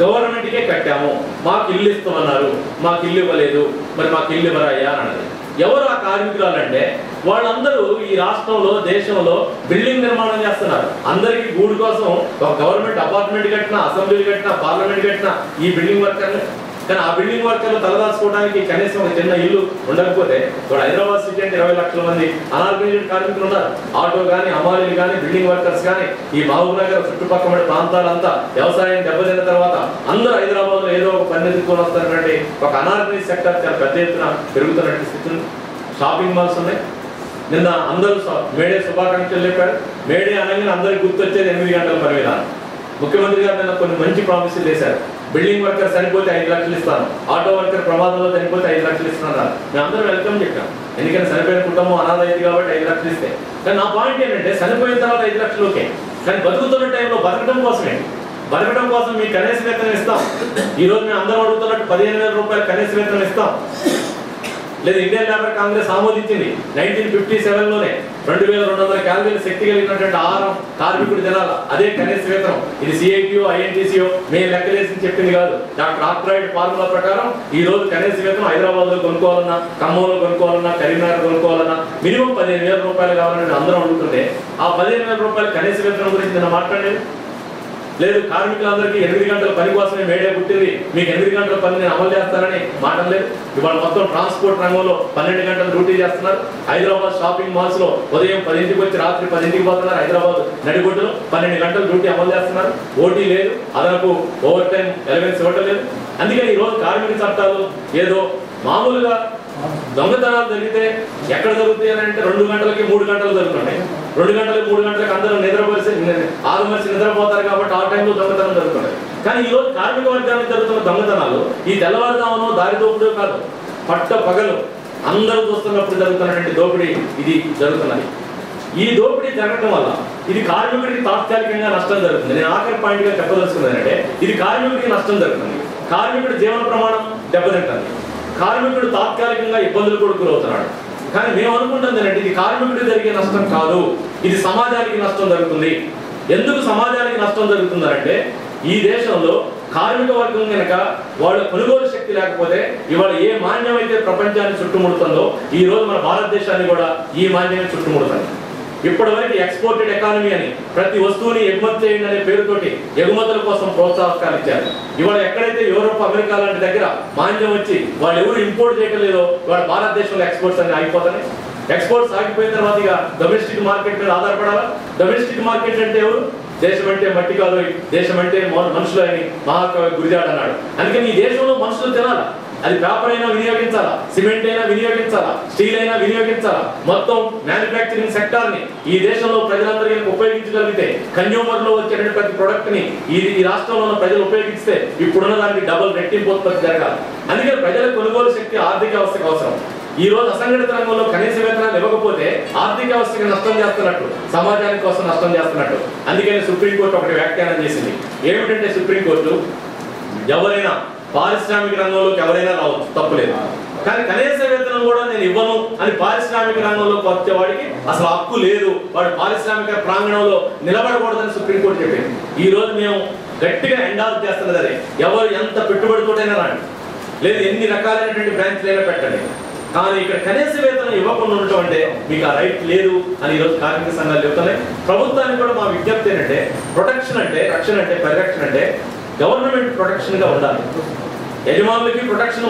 గవర్నమెంట్కే కట్టాము, మాకు ఇల్లు ఇస్తామన్నారు, మాకు ఇల్లు ఇవ్వలేదు, మరి మాకు ఇల్లు ఇవ్వరాయ్యా అని అన్నది. ఎవరు ఆ కార్మికురాలంటే వాళ్ళందరూ ఈ రాష్ట్రంలో దేశంలో బిల్డింగ్ నిర్మాణం చేస్తున్నారు. అందరికీ గూడు కోసం ఒక గవర్నమెంట్ అపార్ట్మెంట్ కట్టినా, అసెంబ్లీలు కట్టినా, పార్లమెంట్ కట్టినా ఈ బిల్డింగ్ వర్కర్లు. కానీ ఆ బిల్డింగ్ వర్కర్లు తలదాచుకోవడానికి కనీసం ఒక చిన్న ఇల్లు ఉండకపోతే ఇప్పుడు హైదరాబాద్ సిటీ అంటే 20 లక్షల మంది అనార్గనైజ్డ్ కార్మికులు ఉన్నారు. ఆటో కానీ, అమాలీలు కానీ, బిల్డింగ్ వర్కర్స్ కానీ, ఈ మహబూబ్ నగర్ చుట్టుపక్కల ప్రాంతాలంతా వ్యవసాయం దెబ్బతిన్న తర్వాత అందరూ హైదరాబాద్ లో ఏదో ఒక పని ఎదుర్కొని వస్తున్నటువంటి ఒక అనార్గనైజ్ సెక్టర్ చాలా పెద్ద ఎత్తున పెరుగుతున్నట్టు స్థితి. షాపింగ్ మాల్స్ ఉన్నాయి. నిన్న అందరూ మేడే శుభాకాంక్షలు చెప్పారు. మేడే అనగానే అందరికి గుర్తొచ్చేది 8 గంటల పని విధానం. ముఖ్యమంత్రి గారు నిన్న కొన్ని మంచి ప్రామిసులు చేశారు. బిల్డింగ్ వర్కర్ చనిపోతే 5 లక్షలు ఇస్తాను, ఆటో వర్కర్ ప్రమాదంలో చనిపోతే 5 లక్షలు ఇస్తున్నారు. మేము అందరం వెల్కమ్ చెప్పాం. ఎందుకంటే చనిపోయిన కుటుంబం అనాథ అయింది కాబట్టి 5 లక్షలు ఇస్తే. కానీ నా పాయింట్ ఏంటంటే చనిపోయిన తర్వాత 5 లక్షలు ఓకే, కానీ బతుకుతున్న టైంలో బతకడం కోసమే, బతకడం కోసం మీకు కనీస వేతనం ఇస్తాం. ఈ రోజు మేము అందరం అడుగుతున్నట్టు 15,000 రూపాయలు కనీస వేతనం ఇస్తాం. లేదు ఇండియన్ లేబర్ కాంగ్రెస్ ఆమోదించింది 1957లోనే 2200 క్యాలరీల శక్తి కలిగినటువంటి ఆహారం కార్మికుడు తినాల, అదే కనీస వేతనం. ఇది CITO INTCO మేము లెక్కలేసి చెప్పింది కాదు. డాక్టర్ ఆర్ట్రాయిడ్ ఫార్ములా ప్రకారం ఈ రోజు కనీస వేతనం హైదరాబాద్ లో కొనుక్కోవాలన్నా, ఖమ్మంలో కొనుక్కోవాలన్నా, కరీంనగర్ కొనుక్కోవాలన్నా మినిమం 15,000 రూపాయలు కావాలని అందరం అడుగుతుంటే ఆ 15,000 రూపాయల కనీస వేతనం గురించి నిన్న మాట్లాడలేదు. లేదు కార్మికులందరికీ 8 గంటల పని కోసమే మేడే పుట్టింది, మీకు 8 గంటల పని నేను అమలు చేస్తానని మాట్లాడలేదు. ఇవాళ మొత్తం ట్రాన్స్పోర్ట్ రంగంలో 12 గంటలు డ్యూటీ చేస్తున్నారు. హైదరాబాద్ షాపింగ్ మాల్స్ లో ఉదయం 10ంటికి వచ్చి రాత్రి 10ంటికి పోతున్నారు. హైదరాబాద్ నడిగొడ్డులో 12 గంటలు డ్యూటీ అమలు చేస్తున్నారు. ఓటీ లేదు, అదనపు ఓవర్ టైం ఎలవెన్స్ ఇవ్వటం లేదు. అందుకని ఈ రోజు కార్మిక చట్టాలు ఏదో మామూలుగా దొంగతనాలు జరిగితే ఎక్కడ జరుగుతాయి అని అంటే 2 గంటలకి 3 గంటలు జరుగుతుంటాయి. 2 గంటలకి 3 గంటలకు అందరూ ఆగమర్చి నిద్రపోతారు కాబట్టి ఆ టైంలో దొంగతనం జరుగుతుంటాయి. కానీ ఈ రోజు కార్మిక వర్గానికి జరుగుతున్న దొంగతనాలు ఈ తెల్లవారుజామునో దారి దోపుడు కాదు. పట్ట పగలు అందరూ చూస్తున్నప్పుడు జరుగుతున్నటువంటి దోపిడీ ఇది జరుగుతున్నది. ఈ దోపిడీ జరగడం వల్ల ఇది కార్మికుడికి తాత్కాలికంగా నష్టం జరుగుతుంది. నేను ఆఖరి పాయింట్గా చెప్పదలుచుకున్నది అంటే ఇది కార్మికుడికి నష్టం జరుగుతుంది. కార్మికుడి జీవన ప్రమాణం దెబ్బతింటుంది. కార్మికుడు తాత్కాలికంగా ఇబ్బందులు కూడా గురవుతున్నాడు. కానీ మేము అనుకుంటుంది ఏంటంటే ఇది కార్మికుడికి జరిగే నష్టం కాదు, ఇది సమాజానికి నష్టం జరుగుతుంది. ఎందుకు సమాజానికి నష్టం జరుగుతుందంటే ఈ దేశంలో కార్మిక వర్గం కనుక వాళ్ళ కొనుగోలు శక్తి లేకపోతే ఇవాళ ఏ మాన్యం అయితే ప్రపంచాన్ని చుట్టుముడుతుందో ఈ రోజు మన భారతదేశాన్ని కూడా ఈ మాన్యమే చుట్టుముడుతుంది. ఇప్పటి వరకు ఎక్స్పోర్టెడ్ ఎకానమీ అని ప్రతి వస్తువుని ఎగుమతి చేయండి అనే పేరుతోటి ఎగుమతుల కోసం ప్రోత్సాహకాలు ఇచ్చారు. ఇవాళ ఎక్కడైతే యూరోప్, అమెరికా లాంటి దగ్గర మాంద్యం వచ్చి వాళ్ళు ఎవరు ఇంపోర్ట్ చేయడం లేదో వాళ్ళ భారతదేశంలో ఎక్స్పోర్ట్స్ అన్ని ఆగిపోతాయి. ఎక్స్పోర్ట్స్ ఆగిపోయిన తర్వాత ఇక డొమెస్టిక్ మార్కెట్ మీద ఆధారపడాలా. డొమెస్టిక్ మార్కెట్ అంటే ఎవరు? దేశం అంటే మట్టి కాదు, దేశం అంటే మనుషులు అని మహాకవి గురిజాడ అన్నాడు. అందుకని ఈ దేశంలో మనుషులు తినాలా. అది పేపర్ అయినా వినియోగించాలా, సిమెంట్ అయినా వినియోగించాలా, స్టీల్ అయినా వినియోగించాలా. మొత్తం మ్యానుఫ్యాక్చరింగ్ సెక్టార్ ని ఈ దేశంలో ప్రజలందరికీ ఉపయోగించగలిగితే కన్యూమర్ లో వచ్చేటువంటి ప్రతి ప్రొడక్ట్ ని ఈ రాష్ట్రంలో ఉన్న ప్రజలు ఉపయోగిస్తే ఇప్పుడున్న దానికి డబుల్ రెట్టింపు ఉత్పత్తి జరగాలి. అందుకని ప్రజల కొనుగోలు శక్తి ఆర్థిక వ్యవస్థకు అవసరం. ఈ రోజు అసంఘటిత రంగంలో కనీస వేతనాలు ఇవ్వకపోతే ఆర్థిక వ్యవస్థకి నష్టం చేస్తున్నట్టు, సమాజానికి కోసం నష్టం చేస్తున్నట్టు. అందుకని సుప్రీంకోర్టు ఒకటి వ్యాఖ్యానం చేసింది. ఏమిటంటే సుప్రీంకోర్టు ఎవరైనా పారిశ్రామిక రంగంలోకి ఎవరైనా రావచ్చు, తప్పులేదు. కానీ కనీస వేతనం కూడా నేను ఇవ్వను అని పారిశ్రామిక రంగంలోకి వచ్చేవాడికి అసలు హక్కు లేదు, వాడు పారిశ్రామిక ప్రాంగణంలో నిలబడకూడదని సుప్రీంకోర్టు చెప్పింది. ఈ రోజు మేము గట్టిగా ఎండార్జ్ చేస్తున్నది అదే. ఎవరు ఎంత పెట్టుబడితోటైనా రాండి, లేదు ఎన్ని రకాలైనటువంటి బ్రాంచ్లైనా పెట్టండి, కానీ ఇక్కడ కనీస వేతనం ఇవ్వకుండా ఉండటం అంటే మీకు ఆ రైట్ లేదు అని ఈరోజు కార్మిక సంఘాలు చెప్తున్నాయి. ప్రభుత్వానికి కూడా మా విజ్ఞప్తి ఏంటంటే ప్రొటెక్షన్ అంటే, రక్షణ అంటే, పరిరక్షణ అంటే గవర్నమెంట్ ప్రొటెక్షన్ గా ఉండాలి. యజమానులకి ప్రొటెక్షన్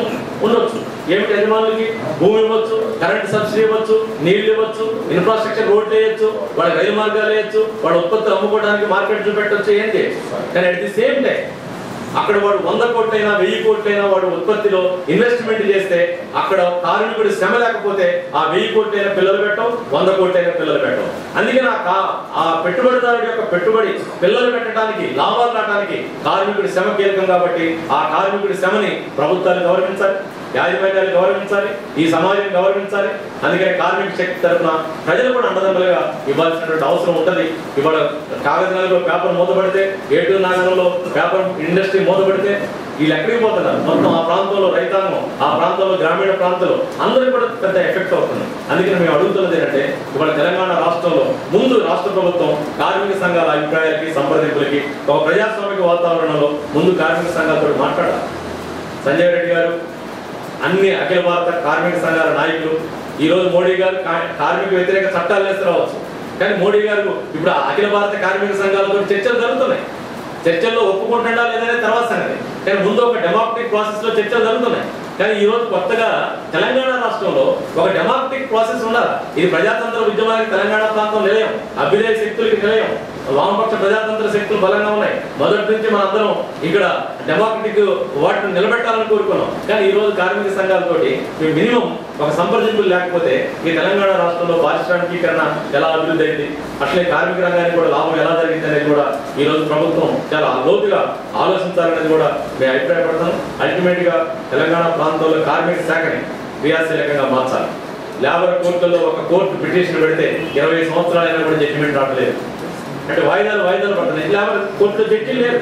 ఉండొచ్చు. ఏమిటి యజమానులకి? భూమి ఇవ్వచ్చు, కరెంట్ సబ్సిడీ ఇవ్వచ్చు, నీళ్లు ఇవ్వచ్చు, ఇన్ఫ్రాస్ట్రక్చర్ రోడ్లు వేయచ్చు, వాళ్ళ రైలు మార్గాలు వేయచ్చు, వాళ్ళ ఉత్పత్తులు అమ్ముకోవడానికి మార్కెట్ చూపెట్టచ్చు, ఏం చేయొచ్చు. కానీ అట్ ది సేమ్ టైం అక్కడ వాడు 100 కోట్లైనా 1000 కోట్లైనా వాడు ఉత్పత్తిలో ఇన్వెస్ట్మెంట్ చేస్తే అక్కడ కార్మికుడి శ్రమ లేకపోతే ఆ 1000 కోట్లైనా పిల్లలు పెట్టవు, 100 కోట్లైనా పిల్లలు పెట్టవు. అందుకని ఆ పెట్టుబడిదారుడి యొక్క పెట్టుబడి పిల్లలు పెట్టడానికి, లాభాలు రావడానికి కార్మికుడి శ్రమ కీలకం. కాబట్టి ఆ కార్మికుడి శ్రమని ప్రభుత్వాలు గౌరవించాలి, యాజమాన్యాలు గౌరవించాలి, ఈ సమాజం గౌరవించాలి. అందుకని కార్మిక శక్తి తరఫున ప్రజలు కూడా అండదండలుగా ఇవ్వాల్సినటువంటి అవసరం ఉంటుంది. ఇవాళ కాగజనగర్లో పేపర్ మూతపడితే, ఏటూరు నగరంలో పేపర్ ఇండస్ట్రీ మూతపడితే వీళ్ళు ఎక్కడికి పోతున్నారు? మొత్తం ఆ ప్రాంతంలో రైతాంగం, ఆ ప్రాంతంలో గ్రామీణ ప్రాంతాలు అందరికీ కూడా పెద్ద ఎఫెక్ట్ అవుతుంది. అందుకని మేము అడుగుతున్నది ఏంటంటే ఇవాళ తెలంగాణ రాష్ట్రంలో ముందు రాష్ట్ర ప్రభుత్వం కార్మిక సంఘాల అభిప్రాయాలకి, సంప్రదింపులకి ఒక ప్రజాస్వామిక వాతావరణంలో ముందు కార్మిక సంఘాలతో మాట్లాడాలి. సంజయ్ రెడ్డి గారు, అన్ని అఖిల భారత కార్మిక సంఘాల నాయకులు, ఈ రోజు మోడీ గారు కార్మిక వ్యతిరేక చట్టాలు వేసుకోవచ్చు, కానీ మోడీ గారు ఇప్పుడు అఖిల భారత కార్మిక సంఘాలతో చర్చలు జరుగుతున్నాయి. చర్చల్లో ఒప్పుకుంటుండా లేదనే తర్వాత సంగతి, కానీ ముందు ఒక డెమోక్రటిక్ ప్రాసెస్ లో చర్చలు జరుగుతున్నాయి. కానీ ఈ రోజు కొత్తగా తెలంగాణ రాష్ట్రంలో ఒక డెమోక్రటిక్ ప్రాసెస్ ఉండాలి. ఇది ప్రజాతంత్ర ఉద్యమానికి తెలంగాణ ప్రాంతం నిలయం, అభ్యుదయ శక్తులకి నిలయం, వామపక్ష ప్రజాతంత్ర శక్తులు బలంగా ఉన్నాయి. మొదటి నుంచి మనందరం ఇక్కడ డెమోక్రటిక్ వాటిని నిలబెట్టాలని కోరుకున్నాం. కానీ ఈ రోజు కార్మిక సంఘాలతోటి మినిమం ఒక సంప్రదింపులు లేకపోతే ఈ తెలంగాణ రాష్ట్రంలో పారిశ్రామికీకరణ ఎలా అభివృద్ధి అయింది, అట్లే కార్మిక రంగానికి కూడా లాభం ఎలా జరిగింది అనేది కూడా ఈ రోజు ప్రభుత్వం చాలా లోతుగా ఆలోచించాలనేది కూడా మేము అభిప్రాయపడతాం. అల్టిమేట్ గా తెలంగాణ ప్రాంతంలో కార్మిక శాఖని క్రియాశీలకంగా మార్చాలి. లేబర్ కోర్టుల్లో ఒక కోర్టు పిటిషన్ పెడితే 20 సంవత్సరాలైనా కూడా జడ్జిమెంట్ రావట్లేదు. అంటే వాయిదాలు పడుతున్నాయి. లేబర్ కోర్టులో జడ్జి లేరు.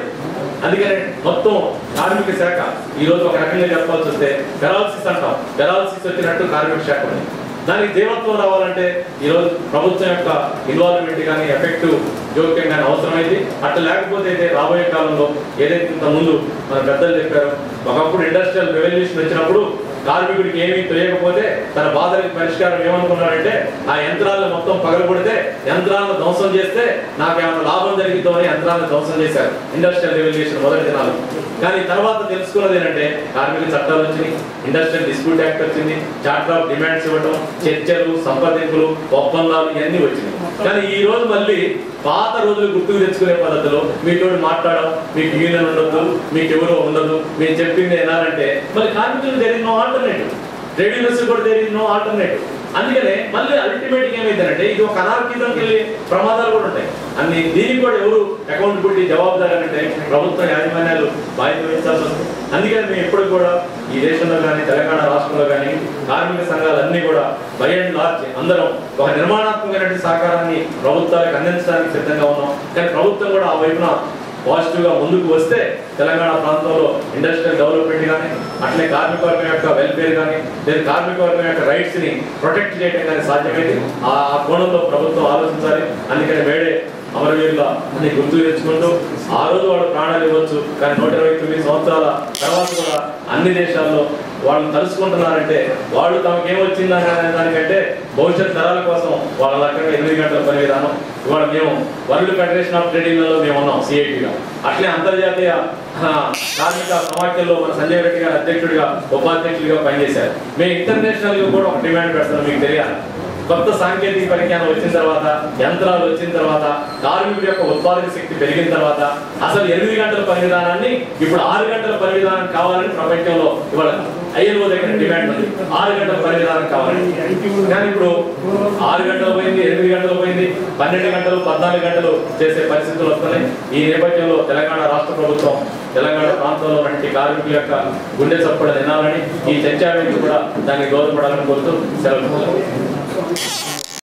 అందుకని మొత్తం కార్మిక శాఖ ఈ రోజు ఒక రకంగా చెప్పాల్సి వస్తే పెరాలసిస్ అంటాం, పెరాలసిస్ వచ్చినట్టు కార్మిక శాఖ ఉంది. దానికి జీవత్వం రావాలంటే ఈరోజు ప్రభుత్వం యొక్క ఇన్వాల్వ్మెంట్ కానీ, ఎఫెక్టివ్ జోక్యం కానీ అవసరమైంది. అట్లా లేకపోతే రాబోయే కాలంలో ఏదైతే ఇంత ముందు మన పెద్దలు చెప్పారో, ఒకప్పుడు ఇండస్ట్రియల్ రెవల్యూషన్ వచ్చినప్పుడు కార్మికుడికి ఏమీ తెలియకపోతే తన బాధలకు పరిష్కారం ఏమనుకున్నాడంటే ఆ యంత్రాలను మొత్తం పగలగొడితే, యంత్రాలను ధ్వంసం చేస్తే నాకు ఏమైనా లాభం జరిగిద్దో అని యంత్రాలను ధ్వంసం చేశారు ఇండస్ట్రియల్ రెవల్యూషన్ మొదటి దినాలు. కానీ తర్వాత తెలుసుకున్నది ఏంటంటే కార్మిక చట్టాలు వచ్చినాయి, ఇండస్ట్రియల్ డిస్ప్యూట్ యాక్ట్ వచ్చింది, చార్టర్ ఆఫ్ డిమాండ్స్ ఇవ్వడం, చర్చలు, సంప్రదింపులు, ఒప్పందాలు ఇవన్నీ వచ్చినాయి. కానీ ఈ రోజు మళ్ళీ పాత రోజులు గుర్తుకు తెచ్చుకునే పద్ధతిలో మీతో మాట్లాడడం, మీకు యూనియన్ ఉండదు, మీకు ఎవరో ఉండదు, మీరు చెప్పింది వినాలంటే మళ్ళీ కార్మికులు there is no alternative, trade unions కూడా దేర్ ఇస్ నో ఆల్టర్నేటివ్. అందుకనే మళ్ళీ అల్టిమేట్ ఏమైందంటే ఇది ఒక అనార్కీలోకి వెళ్ళి ప్రమాదాలు కూడా ఉంటాయి. దీనికి కూడా ఎవరు అకౌంటబిలిటీ జవాబుదారు అంటే ప్రభుత్వ యాజమాన్యాలు బాధ్యత వహించాల్సి వస్తుంది. అందుకని మేము ఎప్పుడు కూడా ఈ దేశంలో కానీ తెలంగాణ రాష్ట్రంలో కానీ కార్మిక సంఘాలన్నీ కూడా బై అండ్ లార్జ్ అందరం ఒక నిర్మాణాత్మకమైన సహకారాన్ని ప్రభుత్వాలకు అందించడానికి సిద్ధంగా ఉన్నాం. కానీ ప్రభుత్వం కూడా ఆ వైపున పాజిటివ్ గా ముందుకు వస్తే తెలంగాణ ప్రాంతంలో ఇండస్ట్రియల్ డెవలప్మెంట్ కానీ అట్లే కార్మిక వర్గం యొక్క వెల్ఫేర్ కానీ లేదా కార్మిక వర్గం యొక్క రైట్స్ ని ప్రొటెక్ట్ చేయడం కానీ సాధ్యమైంది. ఆ కోణంలో ప్రభుత్వం ఆలోచించాలి. అందుకని వేడే అమరవీరుల అన్ని గుర్తు తెచ్చుకుంటూ ఆ రోజు వాళ్ళు ప్రాణాలు ఇవ్వచ్చు, కానీ 129 సంవత్సరాల తర్వాత కూడా అన్ని దేశాల్లో వాళ్ళు తలుసుకుంటున్నారంటే వాళ్ళు తమకేమొచ్చిందనే దానికంటే భవిష్యత్ తరాల కోసం వాళ్ళ రకంగా 8 గంటల పని విధానం. ఇవాళ మేము వరల్డ్ ఫెడరేషన్ ఆఫ్ ట్రేడ్ యూనియన్లో మేము ఉన్నాం సిఐటిగా. అట్లే అంతర్జాతీయ కార్మిక సమాఖ్యలో మన సంజయ్ రెడ్డి గారు అధ్యక్షుడిగా ఉపాధ్యక్షుడిగా పనిచేశారు. మేము ఇంటర్నేషనల్ గా కూడా ఒక డిమాండ్ పెడతాం. మీకు తెలియాలి, కొత్త సాంకేతిక పరిజ్ఞానం వచ్చిన తర్వాత, యంత్రాలు వచ్చిన తర్వాత, కార్మికుడి యొక్క ఉత్పాదక శక్తి పెరిగిన తర్వాత అసలు 8 గంటల పని విధానాన్ని ఇప్పుడు 6 గంటల పని విధానం కావాలని ప్రపంచంలో ఇవాళ ILO దగ్గర డిమాండ్ ఉంది. 6 గంటల పని విధానం కావాలి. కానీ ఇప్పుడు 6 గంటలు పోయింది, 8 గంటలు పోయింది, 12 గంటలు, 14 గంటలు చేసే పరిస్థితులు వస్తున్నాయి. ఈ నేపథ్యంలో తెలంగాణ రాష్ట్ర ప్రభుత్వం తెలంగాణ ప్రాంతంలో ఉన్నటువంటి కార్మికుల యొక్క గుండె చప్పుడు వినాలని, ఈ చర్చా వేదిక కూడా దానికి దోహదపడాలని కోరుతూ సెలవు.